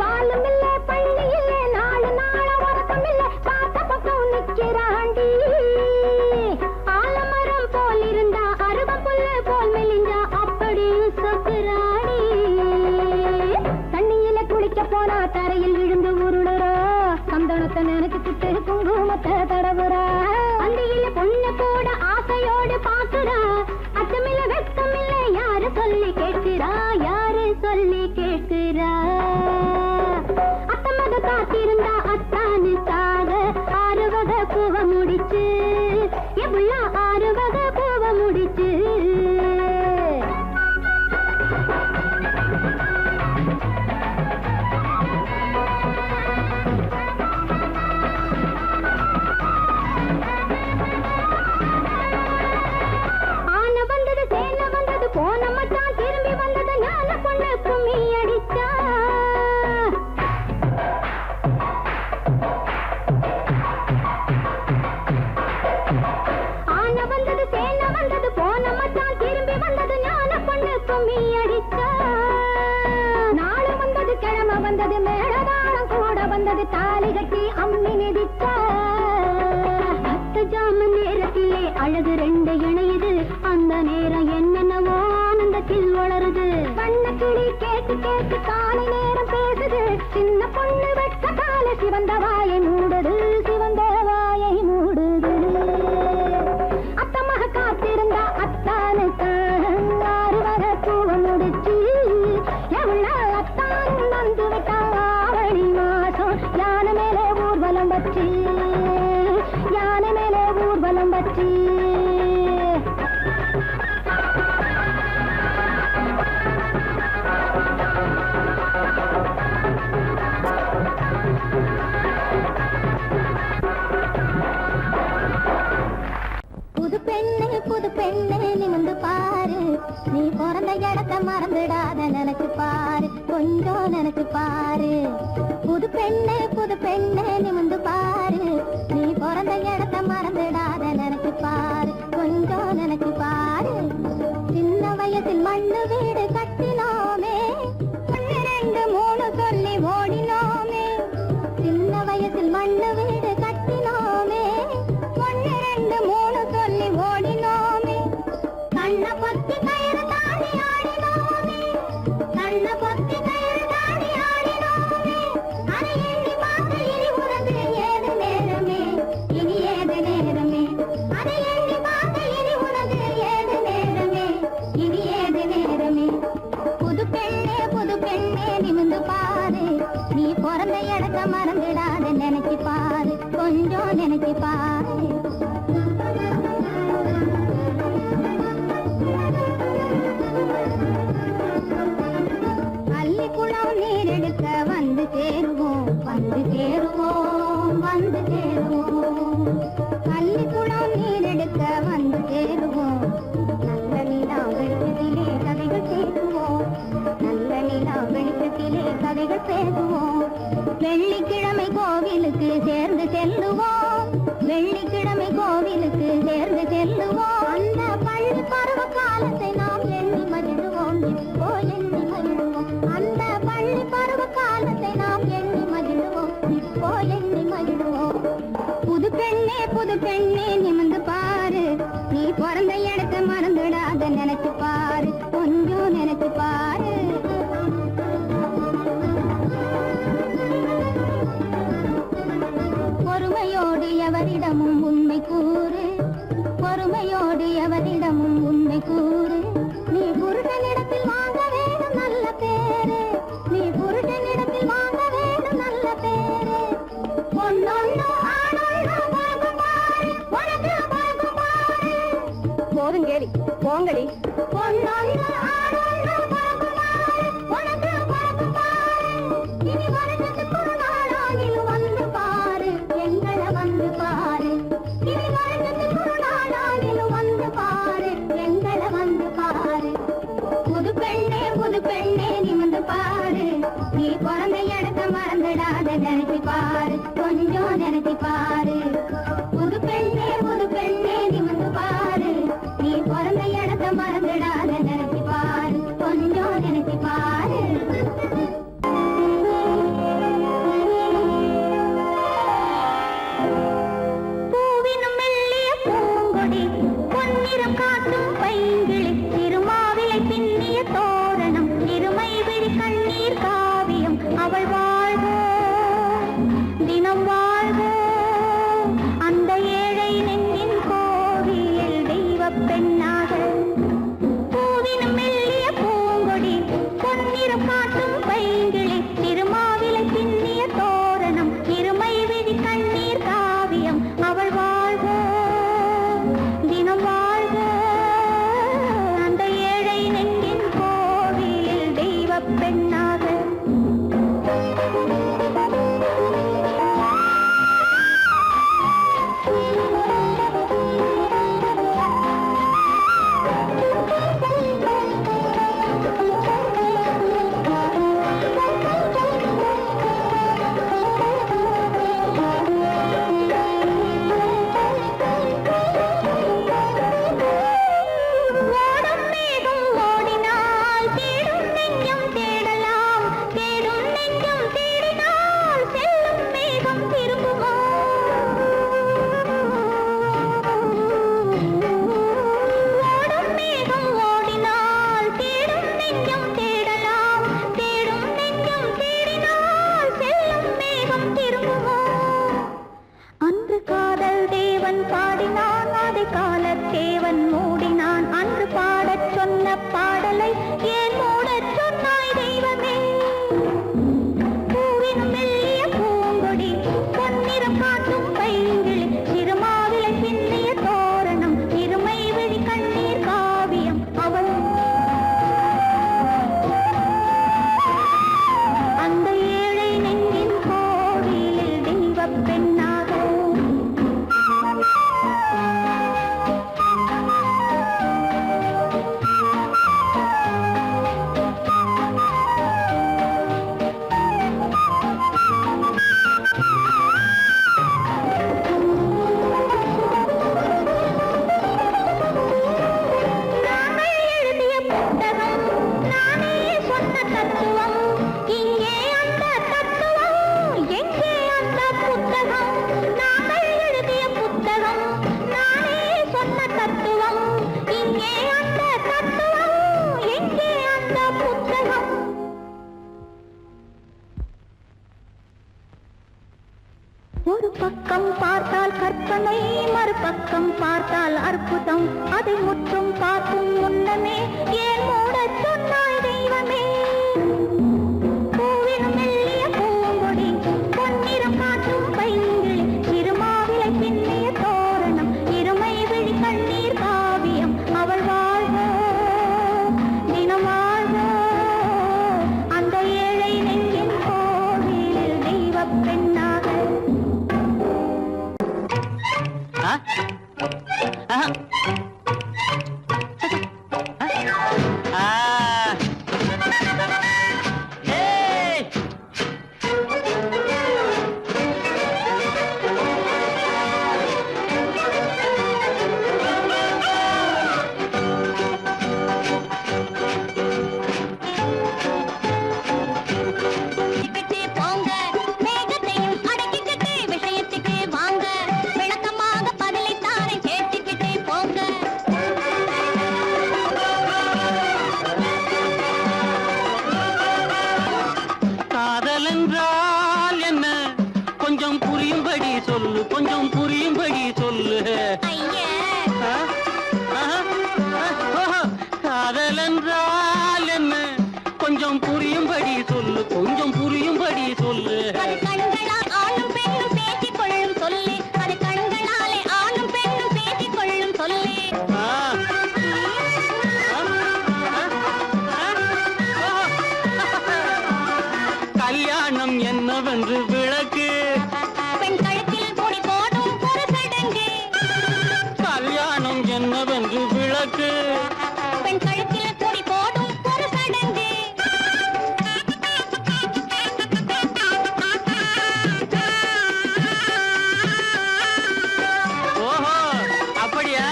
Speaker 2: பாலும் இல்ல பள்ளி இல்ல 4 நாள வரக்கம் இல்ல பார்த்த பக்கம் நிக்கிறாண்டி ஆலமரம் போல் இருந்தா அருகம் புல்லு போல் மெலிஞ்சா அப்படியும் சொக்குறாடி தண்ணியில குளிக்க போனா தரையில் விழுந்து உருளுறா சந்தனத்தை நினைச்சுக்கிட்டு குங்குமத்தை தடவுறா அந்தியில பொண்ணு கூட ஆசையோடு பாக்குறா அச்சமில்ல வெட்கமில்ல யாரு சொல்லி கேட்கிறா யாரு சொல்லி கேட்கிறா அத்தமக காத்திருந்தா அத்தானுக்காக 6 வகை பூவை முடிச்சு எவ்வளோ 6 வகை பூவை முடிச்சு ஆன வந்தது சேன வந்தது போன மச்சான் திரும்பி வந்தது ஞான பொண்ணு கும்மி அடிச்சா ஆன வந்தது சேன வந்தது போன மச்சான் திரும்பி வந்தது ஞான பொண்ணு கும்மி அடிச்சா நாளை வந்தது கிழமை வந்தது மேளதாளம் கூட வந்தது தாலி கட்டி அம்மி மிதிச்சா 10 ஜாம நேரத்திலே அழகு 2 இணையுது அந்த நேரம் என்னென்னவோ ஆனந்தத்தில் வளருது வண்ண கிளி கேட்டு கேட்டு காலை நேரம் பேசுது சின்ன பொண்ணு வெட்ட கால சிவந்த வாயை மூடுது சிவந்த வாயை மூடுது அத்தமாக காத்திருந்தா அத்தானுக்காக 6 வகை பூவை முடிச்சு எவ்வளோ அத்தான் வந்து விட்டா ஆவணி மாசம் யானை மேலே ஊர்வலம் வச்சு யானை மேலே ஊர்வலம் வச்சு புது பெண்ணு நிமிந்து பாரு நீ பிறந்த இடத்த மறந்துடாத நினைச்சு பாரு கொஞ்சம் நினைச்சு பாரு புது பெண்ணு நிமிந்து பாரு நீ பிறந்த இடத்த மறந்துடாத நினைச்சு பாரு கொஞ்சம் நினைச்சு பாரு சின்ன வயசில் மண்ணு வீடு கட்டினோமே 1 2 3 சொல்லி ஓடினோமே சின்ன வயசில் மண்ணு வீடு கட்டினோமே 1 2 3 சொல்லி ஓடினோமே கண்ண பொத்தி கயிறு தாண்டி ஆடினோமே கண்ண பொத்தி கயிறு தாண்டி ஆடினோமே அதை எண்ணி பார்த்து இனி உனக்கு ஏது நேரமே இனி ஏது வெல்லுவோம். அந்த பள்ளி பருவ காலத்தை நாம் எண்ணி மகிழ்வோம். இப்போ எண்ணி மகிழ்வோம். அந்த பள்ளி பருவ காலத்தை நாம் எண்ணி மகிழ்வோம். இப்போ எண்ணி மகிழ்வோம். புது பெண்ணே நிமிந்து பாரு, நீ பிறந்த இடத்தை மறந்துடாத, நினைச்சு பாரு, கொஞ்சம் நினைச்சு பாரு. பொறுமையோடு எவரிடமும் உண்மை கூறு, பொறுமையோடு எவரிடமும் உண்மை கூறு. நீ புருஷனிடத்தில் வாங்க வேணும் நல்ல பேரு, நீ புருஷனிடத்தில் வாங்க வேணும் நல்ல பேரு. பொன்னொன்னு ஆணொன்னு பார்க்கும் பாரு, உனக்கு பார்க்கும் பாரு. போதும் கேடி போங்கடி. பொன்னொன்னு ஆணொன்னு பார்க்கும் பாரு, உனக்கு பார்க்கும் பாரு. இனி வருஷத்துக்கு ஒரு நாளாகிலும் வந்து பாரு, எங்களை வந்து பாரு. இனி வருஷத்துக்கு ஒரு நாளாகிலும் வந்து பாரு, எங்களை வந்து பாரு. புது பெண்ணே நிமிந்து பாரு, நீ பிறந்த இடத்தை மறந்துடாத, நினைச்சு பாரு, கொஞ்சம் நினைச்சு பாரு. புது பெண்ணே நிமிந்து பாரு, நீ பிறந்த இடத்தை மறந்துடாத, நினைச்சு பாரு, கொஞ்சம் நினைச்சு பாரு. பூவினும் மெல்லிய பூங்கொடி, பொன்னிறம் காட்டும் பைங்கிளி, திருமாவிலை பின்னிய தோரணம், இருமை விழி கண்ணீர் காவியம், அவள் வாழ்க தினம் வாழ்க. அந்த ஏழை நெஞ்சின் கோவிலில் தெய்வப் பெண்ணாக. பூவினும் மெல்லிய பூங்கொடி, பொன்னிறம் காட்டும் பைங்கிளி, திருமாவிலை பின்னிய தோரணம், இருமை விழி கண்ணீர் காவியம், அவள் வாழ்க தினம் வாழ்க. அந்த ஏழை நெஞ்சின் கோவிலில் தெய்வப் பெண்ணாக. ஓடும் மேகம் ஓடினால் தேடும் நெஞ்சம் தேடலாம், தேடும் நெஞ்சம் தேடினால் செல்லும் மேகம் திரும்புமோ? ஓடும் மேகம் ஓடினால் தேடும் நெஞ்சம் தேடலாம், தேடும் நெஞ்சம் தேடினால் செல்லும் மேகம் திரும்புமோ? அன்று காதல் தேவன் பாடினான், அதை காலத்தேவன் மூடினான். அன்று பாடச் சொன்ன பாடலை ஏன் மூடச் சொன்னாய் தெய்வமே? பூவினும் மெல்லிய பூங்கொடி, பொன்னிறம் காட்டும் பைங்கிளி, திருமாவிலை பின்னிய தோரணம், இருமை விழி கண்ணீர் காவியம், அவள் அந்த ஏழை நெஞ்சின் கோவிலில் தெய்வப் பெண்ணாக. நாங்கள் எழுதிய புத்தகம், நானே சொன்ன தத்துவம், இங்கே அந்த தத்துவம், எங்கே அந்த புத்தகம்? நாங்கள் எழுதிய புத்தகம், நானே சொன்ன தத்துவம், இங்கே அந்த தத்துவம், எங்கே அந்த புத்தகம்? ஒரு பக்கம் பார்த்தால் கற்பனை, மறுபக்கம் பார்த்தால் அற்புதம், அதை முற்றும் பார்க்கும் முன்னமே ஏன் மூடச் சொன்னாய் தெய்வமே? பூவினும் மெல்லிய பூங்கொடி, பொன்னிறம் காட்டும் பைங்கிளி, திருமாவிலை பின்னிய தோரணம், இருமை விழி கண்ணீர் காவியம், அவள் வாழ்க தினம் வாழ்க. அந்த ஏழை நெஞ்சின் கோவிலில் தெய்வப் பெண்ணாக.
Speaker 7: கொஞ்சம் புரியும்படி சொல்லு கொஞ்சம் புரியும்படி சொல்லு
Speaker 2: அது கண்களால் ஆணும் பெண்ணும் பேசிக் கொள்ளும் சொல்லு அது கண்களாலே ஆணும் பெண்ணும் பேசிக் கொள்ளும் சொல்லு
Speaker 7: கல்யாணம் என்னவென்று விளக்கு
Speaker 2: பெண் கழுத்தில் கொடி போடும் ஒரு சடங்கு
Speaker 7: கல்யாணம் என்னவென்று விளக்கு
Speaker 2: பெண் கழுத்தில் கொடி போடும் ஒரு சடங்கு
Speaker 7: ஓஹோ அப்படியா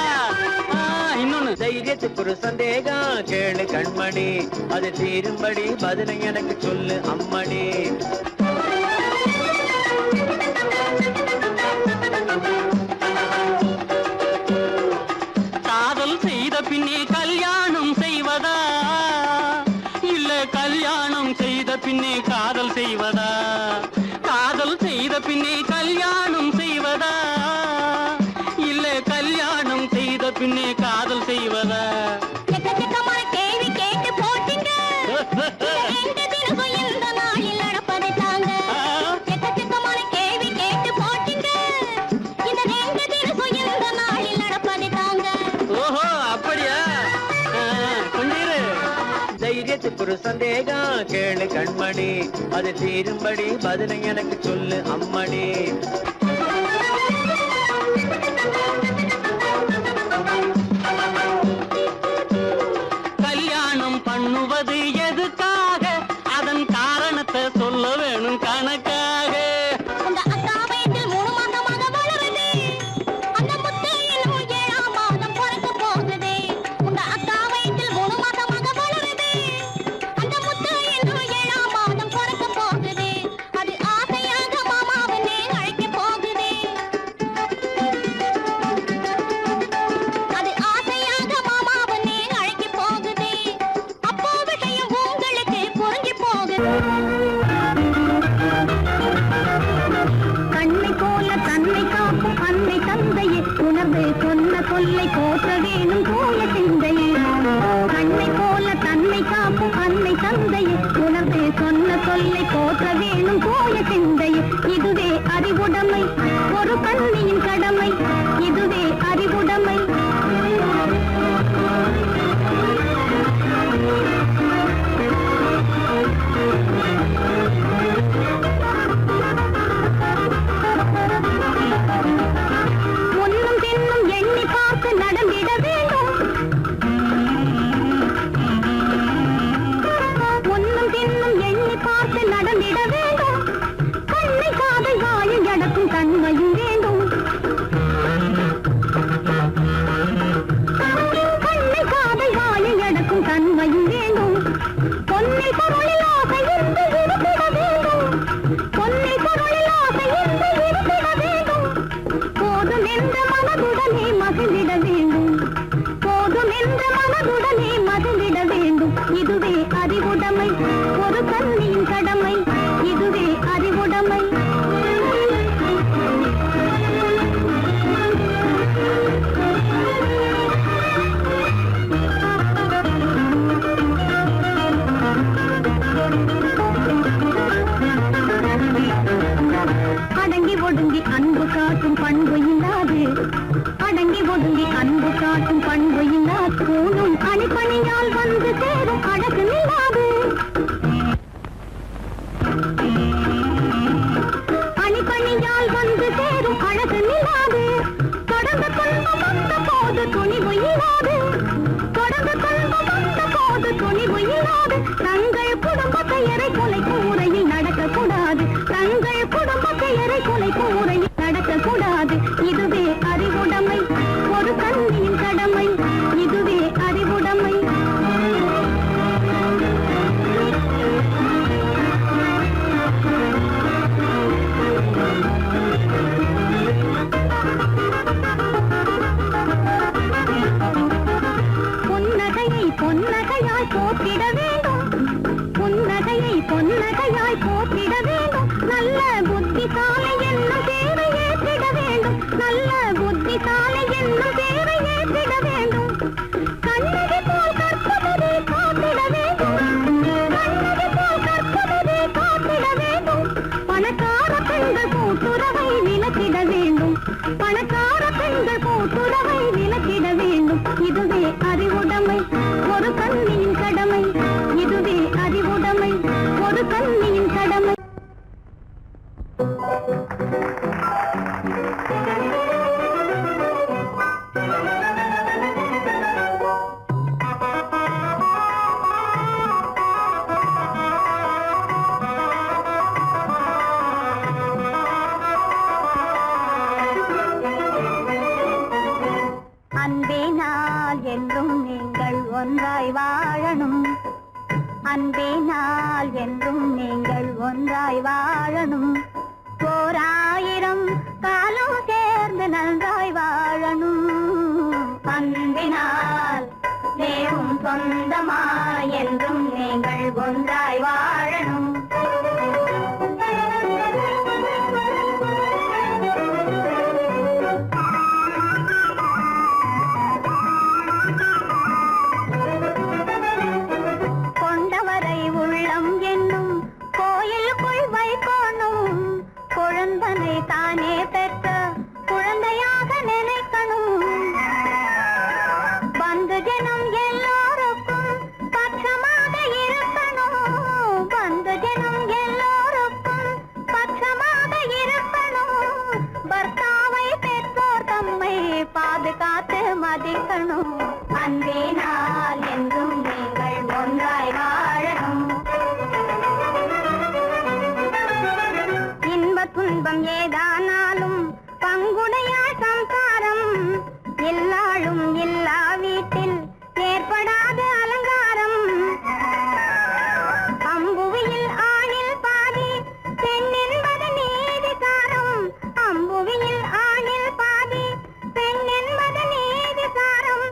Speaker 7: இன்னொன்னு தைரியத்துக்கு ஒரு சந்தேகம் கேளு கண்மணி அது தீரும்படி பதிலை எனக்கு சொல்லு அம்மணி காதல் செய்த பின்னே கல்யாணம் செய்வதா இல்ல கல்யாணம் செய்த பின்னே காதல் செய்வதா காதல் செய்த பின்னே கல்யாணம் செய்வதா இல்ல கல்யாணம் செய்த பின்னே காதல் செய்வதா
Speaker 2: எக்கச்சக்கமான கேள்வி கேட்டு போட்டீங்க எந்த தினமும் இந்த நாளில் நடப்பதை தாங்க எக்கச்சக்கமான கேள்வி கேட்டு போட்டீங்க இந்த ரெண்டு தினமும் இந்த நாளில் நடப்பதை தாங்க
Speaker 7: ஓஹோ அப்படியா கொஞ்சம் இரு. தைரியத்துக்கு ஒரு சந்தேகம் கேளு கண்மணி அது தீரும்படி பதிலை எனக்கு சொல்லு அம்மணி கல்யாணம் பண்ணுவது எதுக்காக அதன் காரணத்தை சொல்ல வேணும் கணக்காக
Speaker 2: உங்க அக்கா வயிற்றில் 3 மாதமாக வளருது அந்த முத்து இன்னும் 7ஆம் மாதம் பிறக்க போகுது உங்க அக்கா வயிற்றில் 3 மாதமாக வளருது அந்த முத்து இன்னும் 7ஆம் மாதம் பிறக்க போகுது அது ஆசையாக மாமாவனே அழைக்க போகுது அது ஆசையாக மாமாவனே அழைக்க போகுது அப்போ விஷயம் உங்களுக்கு புரிஞ்சு போகுது கண்ணை போல தன்னை காக்கும் அன்னை தந்தையே உணர்வு சொன்ன சொல்லை போற்ற வேணும் போல சிந்தையே கண்ணை போல தன்னை காக்கும் அன்னை தந்தையே உணர்வு சொன்ன சொல்லை போற்ற வேணும் போல சிந்தையே இதுவே அறிவுடைமை ஒரு கண்ணியின் கடமை இதுவே அறிவுடைமை முன்னும் பின்னும் எண்ணி பார்த்து நடந்திட வேண்டும் முன்னும் பின்னும் எண்ணி பார்த்து நடந்திட வேண்டும் கண்ணை காதை வாயில் எடக்கும் தன்மையும் வேண்டும் கண்ணை காதை வாயில் எடக்கும் தன்மையும் வேண்டும் பொன்னை பொருளில் ஆசை இருந்து இருந்திட வேண்டும் பொன்னை பொருளில் ஆசை இருந்து இருந்திட வேண்டும் போதும் என்ற மனதுடனே மகிழ்ந்திட வேண்டும் போதும் என்ற மனதுடனே மகிழ்ந்திட வேண்டும் இதுவே அறிவுடைமை ஒரு கண்ணியின் கடமை இதுவே அறிவுடைமை அடங்கி ஒடுங்கி அன்பு காட்டும் பண்பு இல்லாது அடங்கி ஒடுங்கி அன்பு காட்டும் பண்பு இல்லாது கூணும் அணிப்பணியால் வந்து சேரும் அழகு இல்லாது அணிப்பணியால் வந்து சேரும் அழகு இல்லாது தொடர்ந்து துன்பம் வந்த போது துணிவு இல்லாது தொடர்ந்து துன்பம் வந்த போது துணிவு இல்லாது தங்கள் குடும்ப பெயரை குலைக்கும் முறையில் நடக்கக்கூடாது தங்கள் குடும்ப பெயரை குலைக்கும் முறையில் நடக்கக்கூடாது இதுவே அறிவுடைமை ஒரு கண்ணியின் கடமை இதுவே அறிவுடைமை புன்னகையை பொன்னகையாய் போற்றிட வேண்டும்
Speaker 8: அன்பினால் என்றும் நீங்கள் ஒன்றாய் வாழணும், அன்பினால் என்றும் நீங்கள் ஒன்றாய் வாழணும், ஓராயிரம் காலம் சேர்ந்து நன்றாய் வாழணும், அன்பினால் தேவும் சொந்தமாய் என்றும் நீங்கள் ஒன்றாய் வாழணும். கொண்டவரை உள்ளம் என்னும் கோயிலுக்குள் வைக்கணும், குழந்தனை தானே பெற்ற குழந்தையாக நினைக்கணும், பந்து ஜனம் எல்லோருக்கும் பட்சமாக இருக்கணும், பந்து ஜனம் எல்லோருக்கும் பட்சமாக இருக்கணும், பர்த்தாவை பெற்றோர் தம்மை பாதுகாத்து மதிக்கணும், அன்பினால் என்றும் நீங்கள் ஒன்றாய் வாழணும், இன்ப துன்பம் ஏதானாலும் பங்குடையாய் சம்சாரம், எல்லாளும் இல்லா வீட்டில் ஏற்படாத அலங்காரம், அம்புவியில் ஆணில் பாதி பெண் என்பது நீதிசாரம், அம்புவியில் ஆணில் பாதி பெண் என்பது நீதிசாரம்,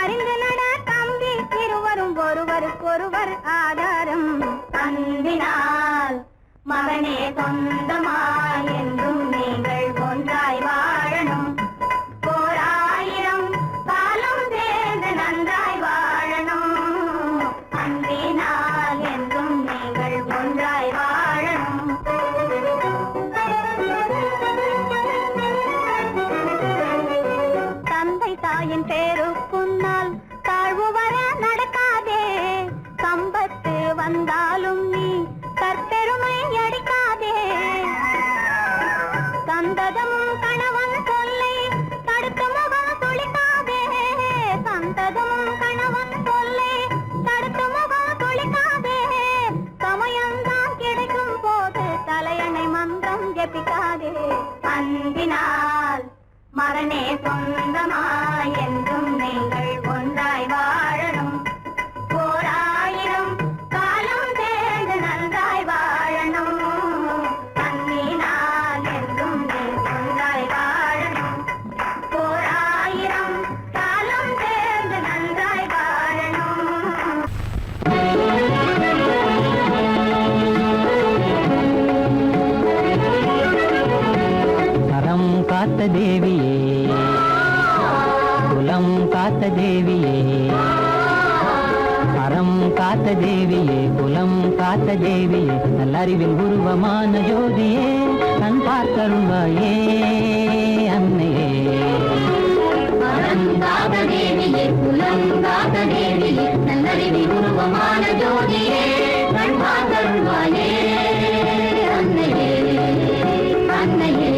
Speaker 8: அறிந்து நட தம்பி இருவரும் ஒருவருக்கொருவர் ஆதாரம், அன்பினால் மகனே சொந்தமாய் என்றும் நீங்கள் ஒன்றாய் வாழணும், ஓராயிரம் காலம் சேர்ந்து நன்றாய் வாழணும், அன்பினால் என்றும் நீங்கள் ஒன்றாய் வாழணும். தந்தை தாயின் பேருக்குன்னால் தாழ்வு வர நடக்காதே, சம்பத்து வந்தாலும் நீ கற்பெருமை அடிக்காதே, சந்ததமும் கணவன் சொல்லை தடுத்து முகம் துளிக்காதே, சந்ததமும் கணவன் சொல்லை தடுத்து முகம் துளிக்காதே, சமயம்தான் கிடைக்கும் போது தலையணை மந்திரம் ஜபிக்காதே, அன்பினால் மகனே சொந்தமாய் என்றும் நீங்கள் ஒன்றாய் வாழணும், ஓராயிரம் காலம் சேர்ந்து நன்றாய் வாழணும், அன்பினால் என்றும் நீங்கள் ஒன்றாய் வாழணும், ஓராயிரம் காலம் சேர்ந்து நன்றாய் வாழணும்.
Speaker 7: அறம் காத்த தேவியே, குலம் காத்த தேவியே, அறம் காத்த தேவியே, குலம் காத்த தேவியே, நல்லறிவில் உருவமான ஜோதியே, கண் பார்த்தருள்வாயே அன்னையே,
Speaker 8: அறம் காத்த தேவியே, குலம் காத்த தேவியே, நல்லறிவில் உருவமான ஜோதியே, கண் பார்த்தருள்வாயே அன்னையே, அன்னையே.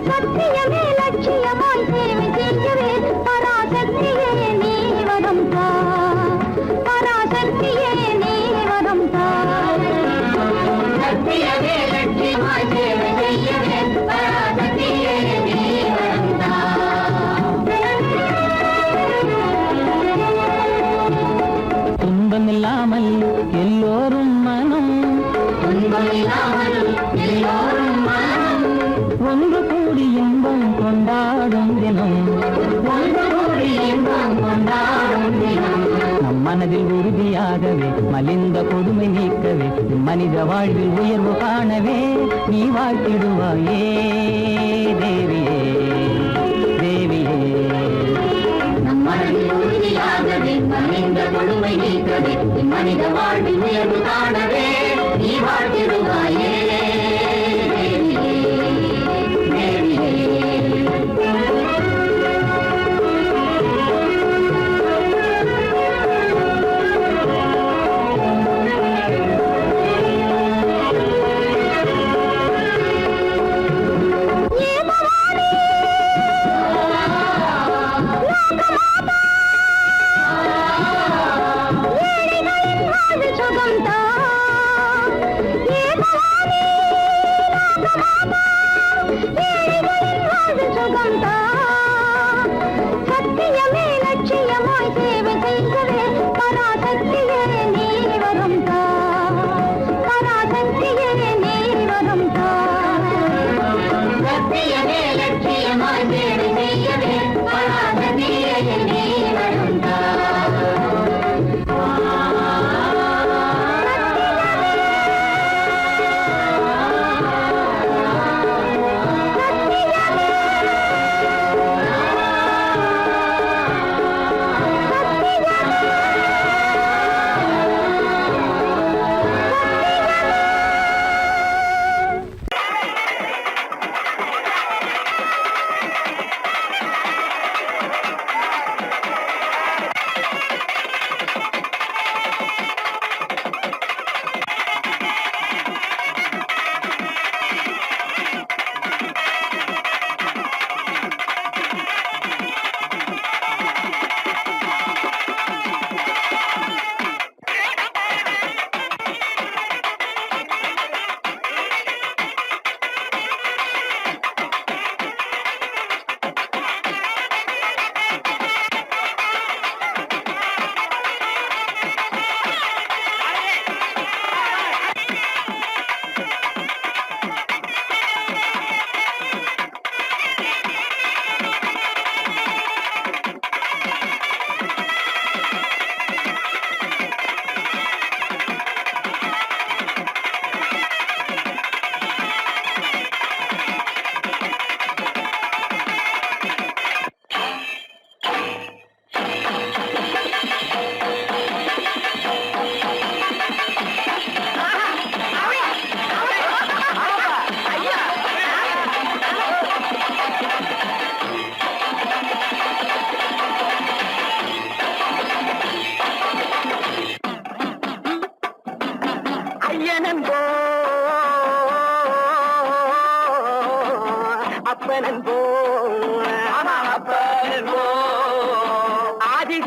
Speaker 8: சத்தியமே லட்சியமாய் சேவை செய்யவே பராசக்தியே நீ வரம் தா, பராசக்தியே நீ வரம் தா, சத்தியமே லட்சியமாய் சேவை செய்யவே பராசக்தியே நீ வரம் தா.
Speaker 7: துன்பமில்லாமல் எல்லோரும் மனம்,
Speaker 8: துன்பமில்லாமல் எல்லோரும் மனம்,
Speaker 7: ஒன்று கூடி இன்பம் கொண்டாடும் தினம்,
Speaker 8: ஒன்று கூடி இன்பம் கொண்டாடும் தினம்,
Speaker 7: நம் மனதில் உறுதியாகவே மலிந்த கொடுமை நீக்கவே மனித வாழ்வில் உயர்வு காணவே நீ வாழ்த்திடுவாயே தேவியே, தேவியே,
Speaker 8: நம் மனதில் உறுதியாகவே மனித கொடுமை நீக்கவே மனித வாழ்வில் உயர்வு காணவே நீ வாழ்த்திடுவாயே தேவியே, தேவியே.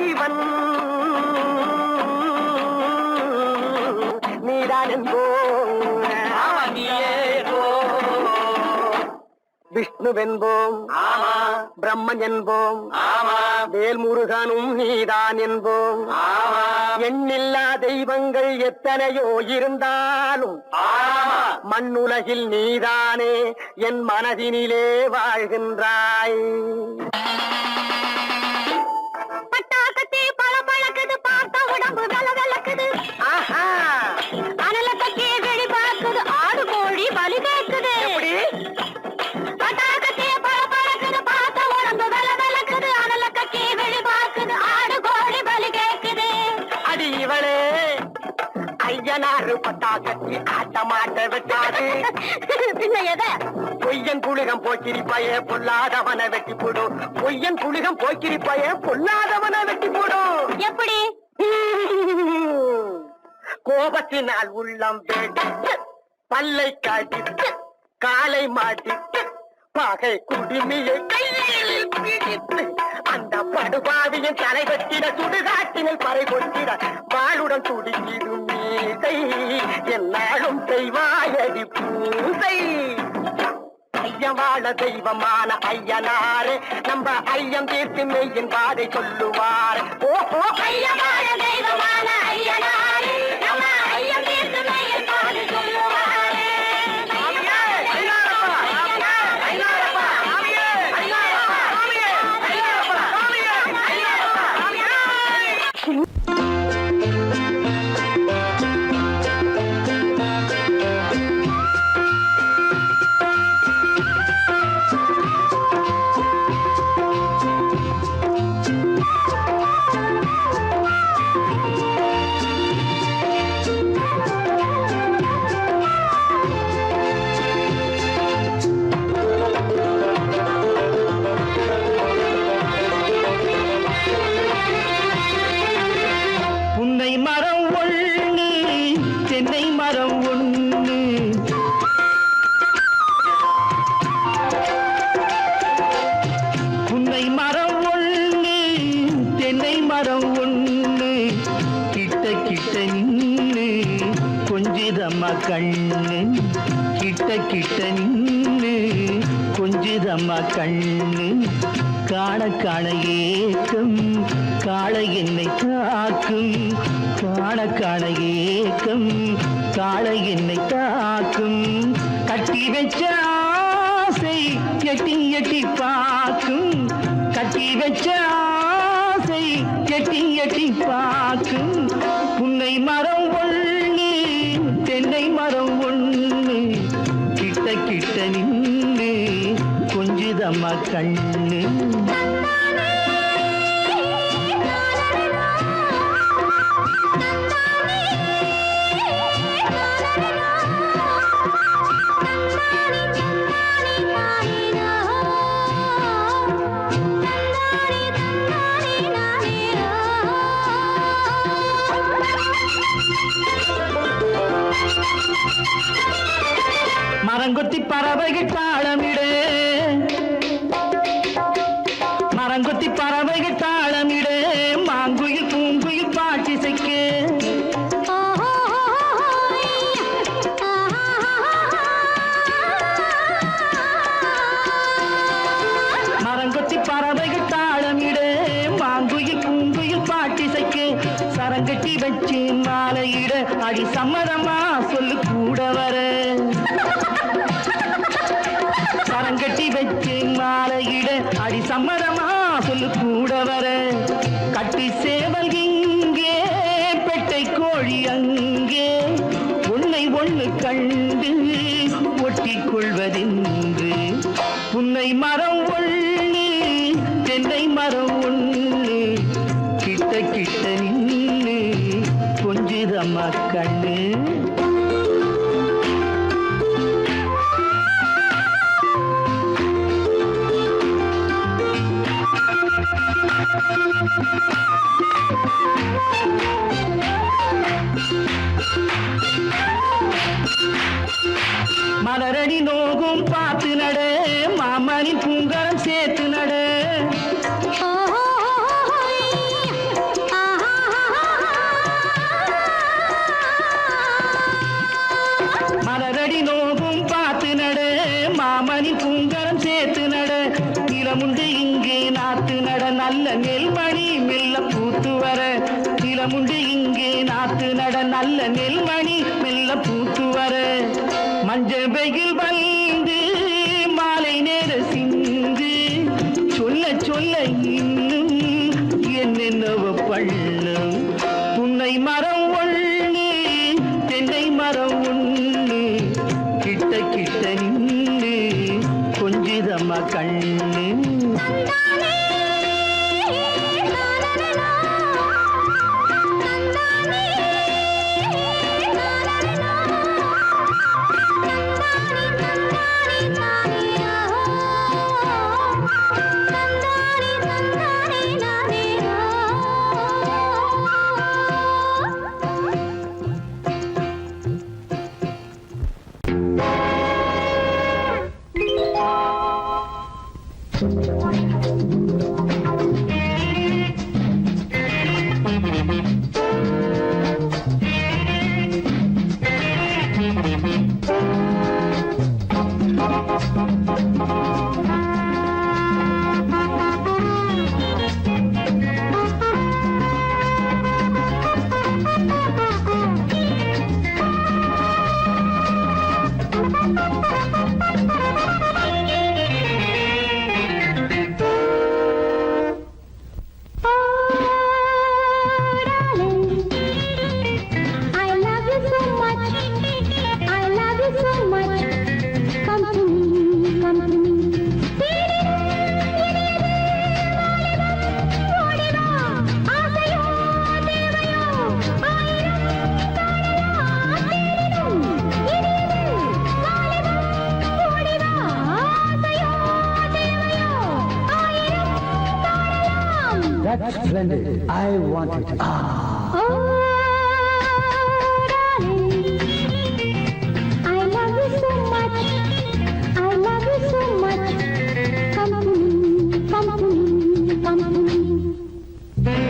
Speaker 3: இவன் நீதான் என்போம் விஷ்ணுவென்போம் பிரம்மன் என்போம் வேல்முருகனும் நீதான் என்போம் எண்ணில்லா தெய்வங்கள் எத்தனையோ இருந்தாலும் மண்ணுலகில் நீதானே என் மனதினிலே வாழ்கின்றாய்.
Speaker 2: பட்டாக்கத்தி பல பழக்குது பார்த்த உடம்பு வெல வெலக்குது
Speaker 3: ஆஹா
Speaker 2: அனல கட்டி வெளி பார்க்குது ஆடு கோழி பலி கேட்குது பட்டாக்கத்தி பல பழக்குது பார்த்த உடம்பு வெல வெலக்குது அனல கட்டி வெளி பார்க்குது ஆடு கோழி பலி கேட்குது.
Speaker 3: அடி இவளே ஐயனாறு பட்டாக்கத்தி ஆட்டமாட்ட விட்டாது
Speaker 2: பின்ன எதை
Speaker 3: பொய்யன் புலிகம் போக்கிரிப்பாயே பொல்லாதவனை வெட்டி போடும் பொய்யன் புலிகம் போக்கிரிப்பாயே பொல்லாதவனை வெட்டி போடும்.
Speaker 2: எப்படி
Speaker 3: கோபத்தினால் உள்ளம் வெடித்து பல்லை காட்டித்து காலை மாட்டித்து பகை குடிமையை கையில் பிடித்து அந்த படுபாவியின் தலை வெட்டிட சுடுகாட்டினில் பறை கொட்டிட வாளுடன் துடிக்கிடும் மீசை என்னாலும் செய்வாயடி பூசை. ஐயவாழ தெய்வமான ஐயனாரே நம்ம ஐயம் தீர்த்து மெய்யின் பாதை சொல்லுவார். ஓஹோ
Speaker 2: ஐயமான தெய்வமான ஐயனாரே நம்ம ஐயம் தீர்த்து மெய்யின் பாதை சொல்லுவாரே.
Speaker 3: புன்னை மரம் ஒண்ணு தென்னை மரம் ஒண்ணு புன்னை மரம் ஒண்ணு தென்னை மரம் ஒண்ணு கிட்ட கிட்ட நின்னு கொஞ்சிதம்மா கண்ணு கிட்ட கிட்ட நின்னு கொஞ்சிதம்மா கண்ணு காண காண ஏக்கம் காளை என்னை தாக்கும் காண காண ஏக்கம் காளை என்னை தாக்கும் கட்டி வச்ச ஆசை எட்டி எட்டி பார்க்கும் கட்டி வச்ச ஆசை எட்டி எட்டி பார்க்கும் புன்னை மரம் ஒண்ணு தென்னை மரம் ஒண்ணு கிட்ட கிட்ட நின்று கொஞ்சிதம்மா கண்ணு மரங்கொத்தி பறவைகள் தாளமிடு மரங்கொத்தி பறவைகள் தாளமிடு மாங்குயில் பூங்குயில் பாட்டிசைக்கு மரங்கொத்தி பறவைகள் தாளமிடு மாங்குயில் பூங்குயில் பாட்டிசைக்கு சரங்கட்டி வச்சு மாலையிட அடி சம்மதமா சொல்லு கூட வர சரங்கட்டி வச்சு மாலையிட அடி சம்மதமா சொல்லு கூட வர கட்டி சேவல் இங்கே பெட்டை கோழி அங்கே உன்னை ஒண்ணு கண்டு ஒட்டிக் கொள்வதென்று புன்னை மரம் ஒண்ணு தென்னை மரம் ஒண்ணு கிட்ட கிட்ட நின்னு கொஞ்சிதம்மா கண்ணு மலரடி நோகும் பார்த்து நட மாமனின் பூங்கரம் சேர்த்து நட நெல்மணி மெல்ல பூத்து வர நிலமுண்டு இங்கே நாத்து நட நல்ல நெல்மணி மெல்ல பூத்து வர மஞ்சள் வெயில் வந்து மாலை நேர சிந்து சொல்ல சொல்ல இன்னும் என்னென்னவ பண்ணும் புன்னை மரம் ஒண்ணு தென்னை மரம் ஒண்ணு கிட்ட கிட்ட நின்று கொஞ்சிதம்மா கண்ணு That's splendid. I want it.
Speaker 8: Oh, darling, I love you so much. I love you so much. Come to me, come to me, come to me.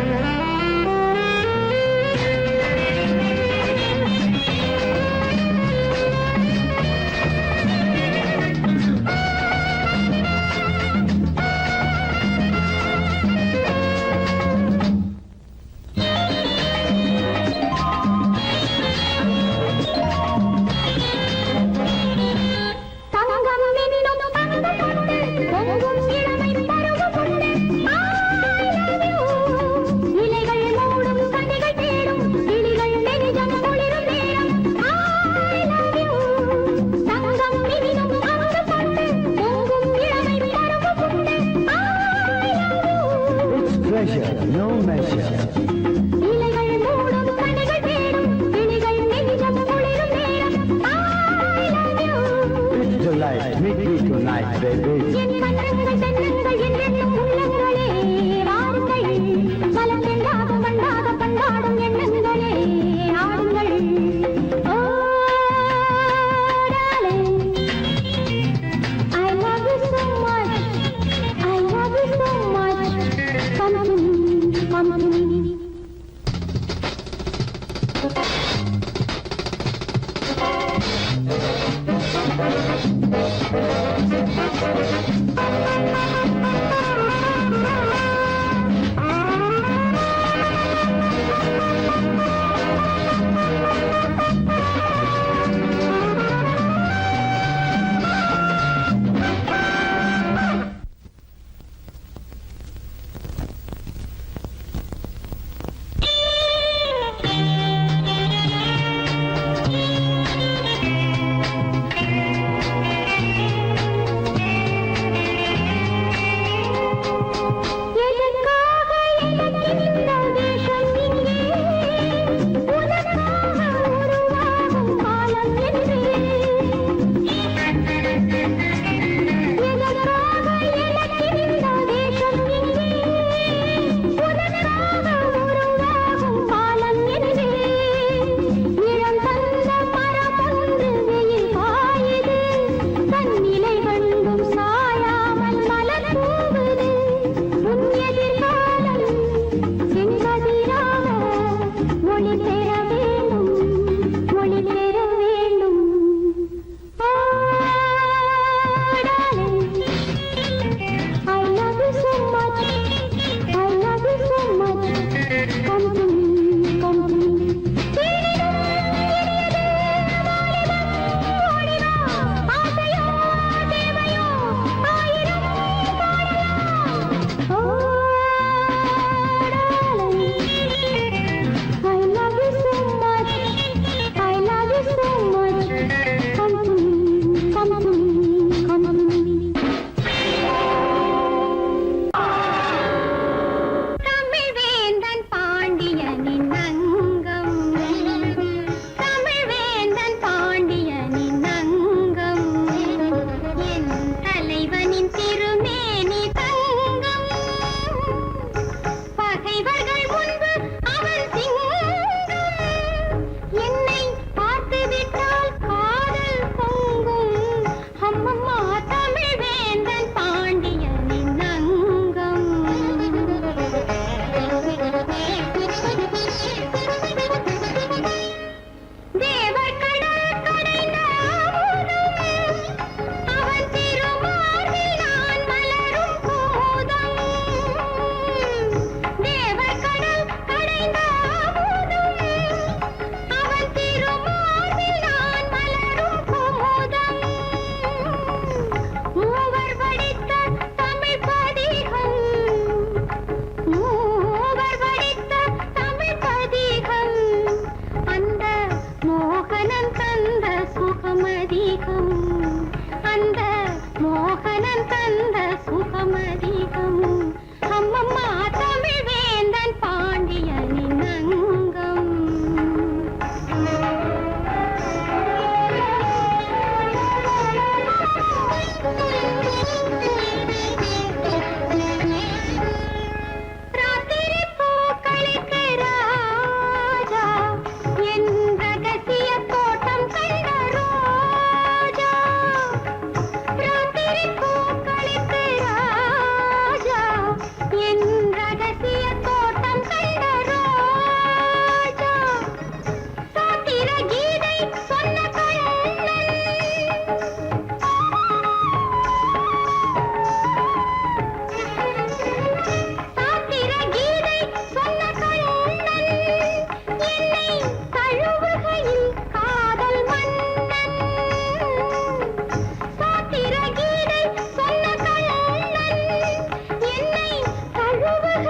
Speaker 3: No measure.
Speaker 8: இலைகள் மூடும் கனிகள் தேடும் கிளிகள் நெஞ்சம் குளிரும் நேரம் I love you.
Speaker 3: It's delight. Meet me tonight, baby.
Speaker 8: என் கண்ணங்கள் தென்னங்கள் என்றென்னும் உள்ளங்களே வாருங்கள் மலம் சென்றாக பண்டாக பண்டாடும் எண்ணங்களே ஆடுங்கள் Oh, darling, I love you so much. I love you so much. Come to me, come to me.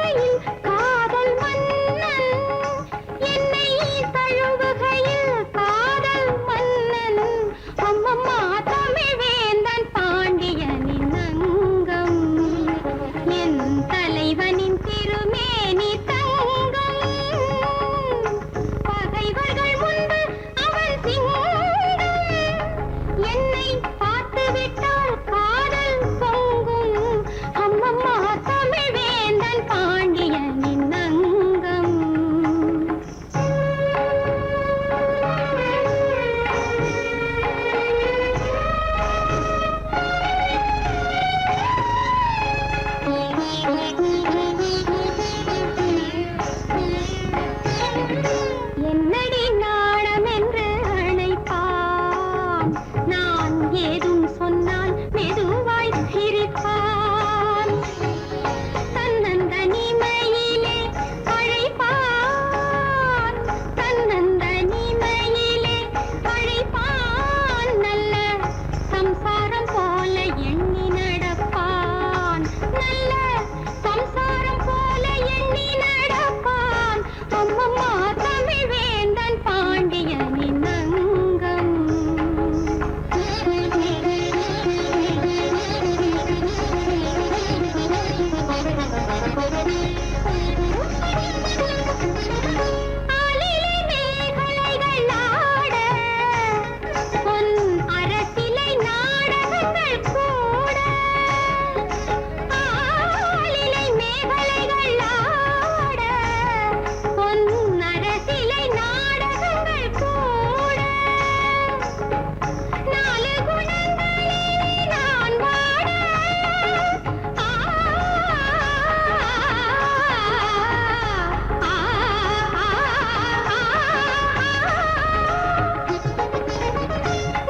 Speaker 8: தழுவுகையில் காதல் மன்னன் என்னை தழுவுகையில் காதல் மன்னன் அம்மம்மா தமிழ் வேந்தன் பாண்டியனின் அங்கம் என் தலைவனின் திருமேனி தங்கம் பகைவர்கள் முன்பு அவன் சிங்கம் என்னை பார்த்து விட்டால் காதல் பொங்கும் அம்மம்மா தமிழ் வேந்தன் பாண்டியனின் அங்கம் என்னடி நாணம் என்று அழைப்பான் நான் ஏதும் சொன்னால் மெதுவாய் சிரிப்பான் தன்னந்தனிமையிலே அழைப்பான் தன்னந்தனிமையிலே அழைப்பான் நல்ல சம்சாரம் போல எண்ணி நடப்பான் நல்ல சம்சாரம் போல எண்ணி நடப்பான் அம்மம்மா தமிழ் வேந்தன் பாண்டியனின் அங்கம் ஆலிலை மேகலைகள் ஆட பொன் அரசிலை நாடகங்கள் கூட ஆலிலை மேகலைகள் ஆட பொன் அரசிலை நாடகங்கள் கூட நாலு குணங்களிலே நான் வாட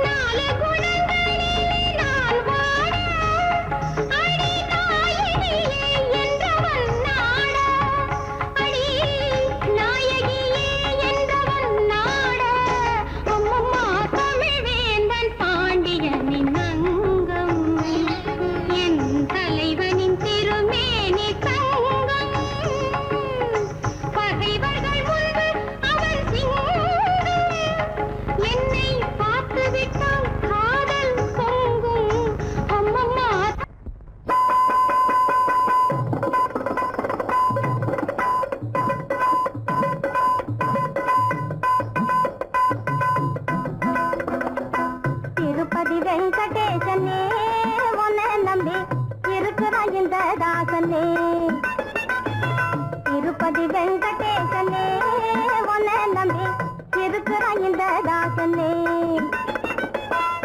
Speaker 8: நாலு குணங்களிலே நான் வாட அடி நாயகியே என்றவன் நாட அடி நாயகியே என்றவன் நாட அம்மம்மா தமிழ் வேந்தன் பாண்டியனின் அங்கம் என் தலைவனின் திருமேனி தங்கம் பகைவர்கள் முன்பு அவன் சிங்கம் என்னை பார்த்து விட்டால் காதல் பொங்கும் அம்மம்மா திருப்பதி வெங்கடேசனே உன்னை நம்பி இருக்கிறான் இந்த தாசனே திருப்பதி வெங்கடேசனே உன்னை நம்பி இருக்கிறான் இந்த தாசனே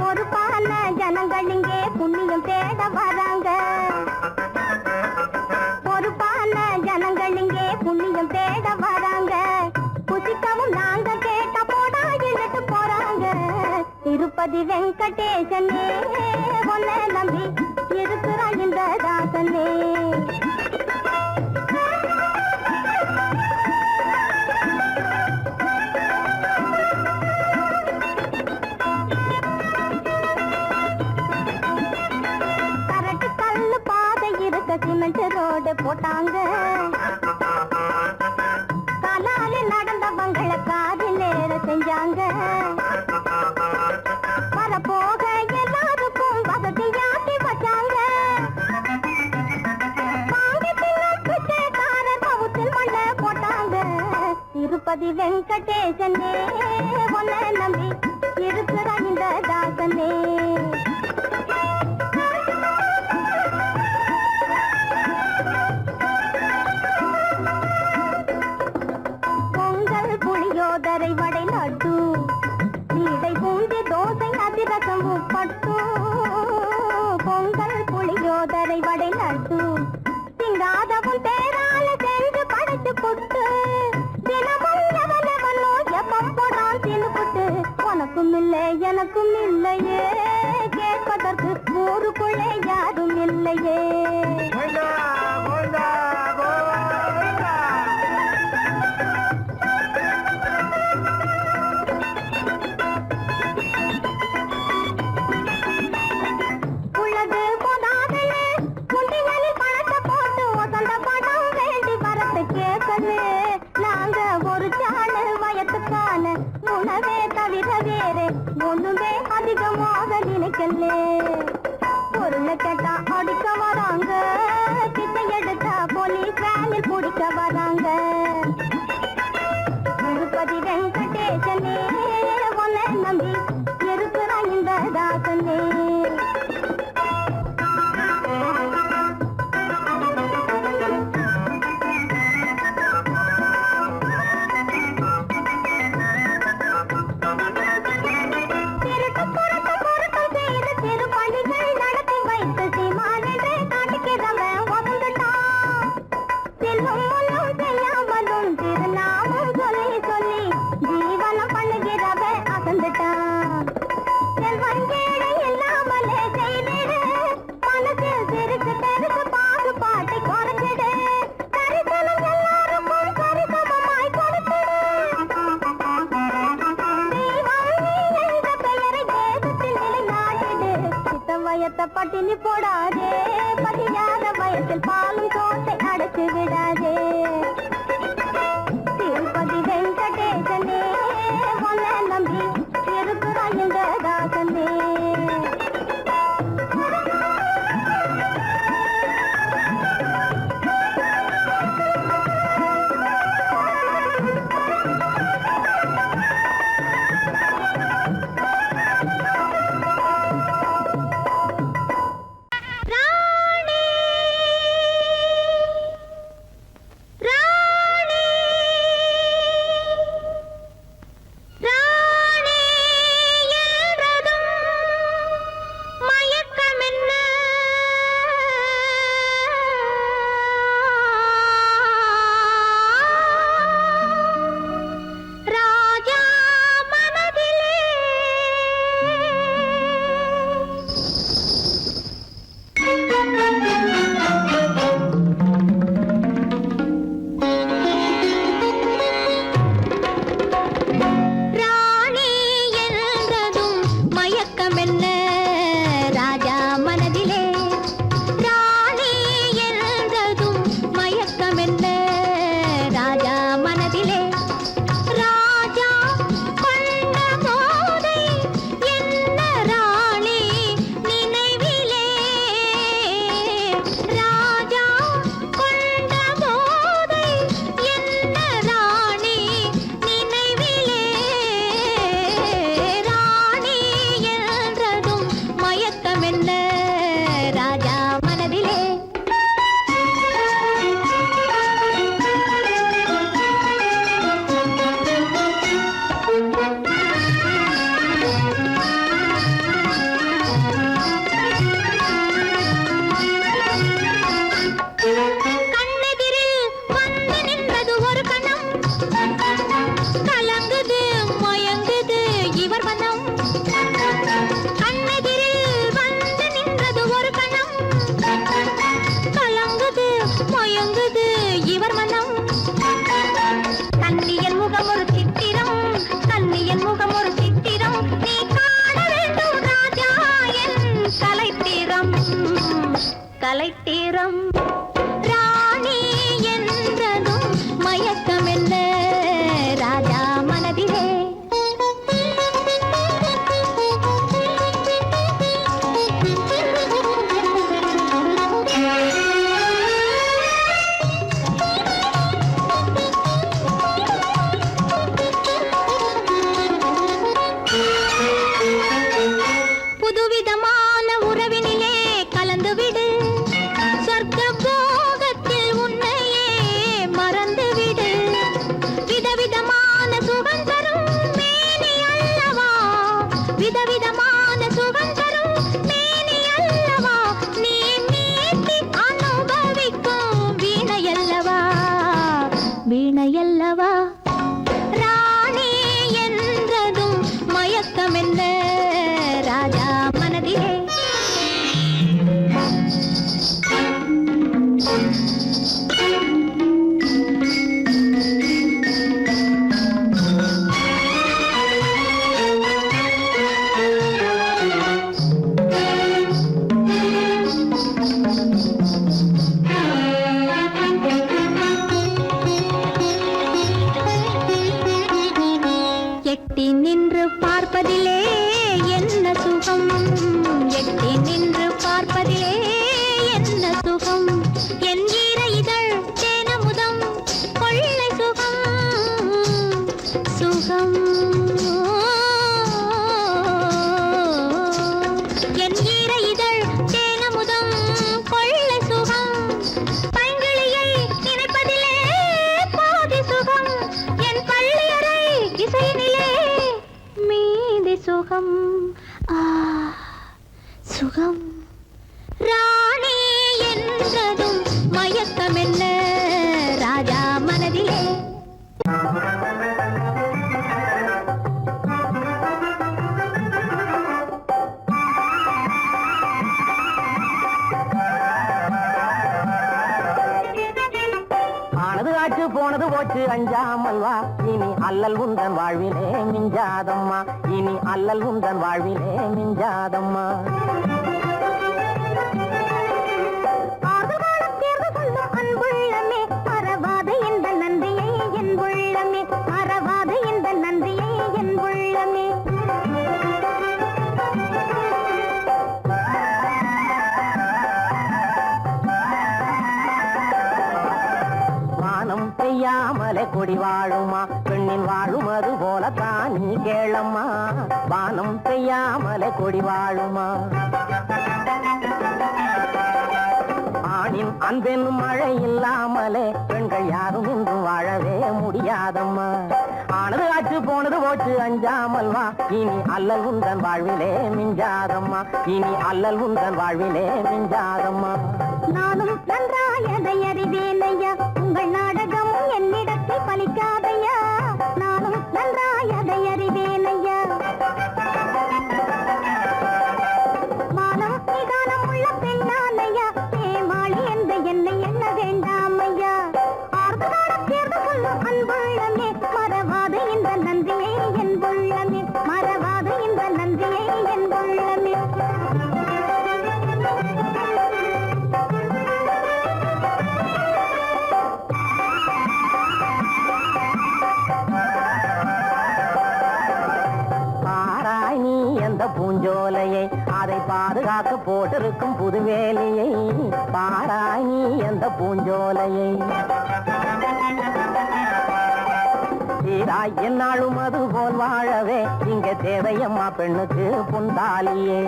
Speaker 8: பொறுப்பான ஜனங்கள் இங்கே புண்ணியம் தேட வராங்க பொறுப்பான ஜனங்கள் இங்கே புண்ணியம் தேட வராங்க புசிக்கவும் நாங்க கேட்ட போடா இழுட்டு போறாங்க திருப்பதி வெங்கடேசனே உன்னை நம்பி இருக்கிறான் இந்த தாசனே கரட்டு கல்லு பாதை இருக்க சிமெண்ட் ரோடு போட்டாங்க காலால நடந்தவங்களை காதில் ஏற செஞ்சாங்க வரப்போக எல்லாருக்கும் வசதியாக்கி வச்சாங்க கார பவுத்தில் மண்ண போட்டாங்க திருப்பதி வெங்கடேசனே உன்னை நம்பி இருக்கிறான் இந்த தாசனே பொங்கல் புளியோதரை வடை லட்டு நீடை பூந்தி தோசை அதிரசம் உப்பட்டு பொங்கல் புளியோதரை வடை லட்டு திங்காதவும் தேரால சென்று படைச்சு புட்டு தினமும் எவனவனோ எப்பம் போடான் தின்னு புட்டு உனக்கும் இல்லை எனக்கும் இல்லையே கேட்கவே நாங்க ஒரு சாண வயத்துக்கான உணவே தவிர வேறு ஒண்ணுமே அதிகமாக நினைக்கல பொருளை கேட்டா அடிக்க வராங்க பிச்சை எடுத்தா போலீஸ் வேனில் பிடிக்க வராங்க திருப்பதி வெங்கடேசனே உன்னை நம்பி இருக்கிறான் இந்த தாசனே பட்டினி போடாதே பதியாத வயசில் பாலும் கோட்டை அடைச்சு விடாதே திருப்பதி வெங்கடேசனே உன்னை நம்பி இருக்கிறாய் இந்த தாசனே கலைத்தீரம் ராணி என்றதும் மயக்கம் என்ன ராஜா மனதிலே புதுவிதமான உறவினிலே கலந்துவிடு சொர்க்க போகத்தில் உன்னையே மறந்துவிடு விதவிதமான சுகம் தரும் மேனி அல்லவா விதவிதமான சுகம் தரும் மேனி அல்லவா நீ மீட்டி அனுபவிக்கும் வீணையல்லவா வீணையல்லவா ராணி என்றதும் மயக்கம் என்ன ராஜா மனதிலே சுகம் ஆ சுகம் ராணி என்றதும் மயக்கம் என்ன ராஜா மனதிலே
Speaker 7: ஆனது ஆச்சு போனது போச்சு அஞ்சாமல் வா இனி அல்லல் உந்தன் வாழ்விலே மிஞ்சாதம்மா இனி அல்லல் உந்தன் வாழ்விலே மிஞ்சாதம்மா
Speaker 8: அன்புள்ளமே மறவாத இந்த நன்றியை என் உள்ளமே மறவாத இந்த நன்றியை என் உள்ளமே
Speaker 7: வானம் பெய்யாமலே கொடி வாழுமா பெண்ணின் வாழும் அது போலத்தான் நீ கேளம்மா வானம் பெய்யாமலே கொடி வாழுமா ஆணின் அன்பெனும் மழை இல்லாமலே பெண்கள் யாரும் இன்றும் வாழவே முடியாதம்மா ஆனது ஆச்சு போனது போச்சு அஞ்சாமல் வா இனி அல்லல் உந்தன் வாழ்விலே மிஞ்சாதம்மா இனி அல்லல் உந்தன் வாழ்விலே மிஞ்சாதம்மா
Speaker 8: நானும் நன்றாயதை அறிவேனையா உங்கள் நாடகமும் என்னிடத்தில் பலிக்காதையா நானும் நன்றாயதை அறிவேனையா மானம் நிதானம் உள்ள பெண்ணானையா ஏமாளி என்ற என்னை எண்ண வேண்டாமையா ஆர்வத்தோட தேர்ந்து கொள்ளும் அன்புள்ளமே மறவாத இந்த நன்றியை என் உள்ளமே மறவாத இந்த நன்றியை என் உள்ளமே
Speaker 7: பாராய் நீ எந்த பூஞ்சோலையை அதை பாதுகாக்க போட்டிருக்கும் புது வேலையை பாராய் நீ எந்த பூஞ்சோலையை சீராய் என்னாலும் அது போல் வாழவே இங்க தேவையம்மா பெண்ணுக்கு புந்தாலியே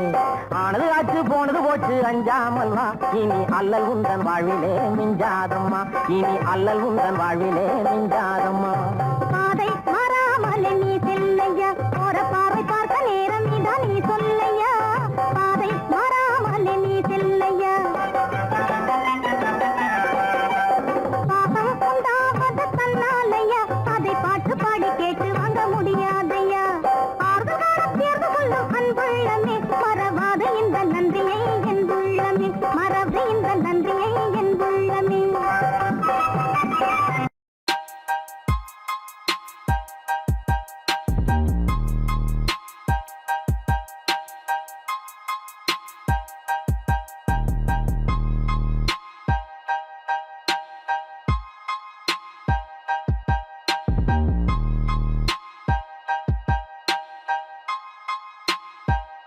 Speaker 7: ஆனது ஆச்சு போனது போச்சு அஞ்சாமல் வா இனி அல்லல் உந்தன் வாழ்விலே மிஞ்சாதம்மா இனி அல்லல் உந்தன் வாழ்விலே மிஞ்சாதம்மா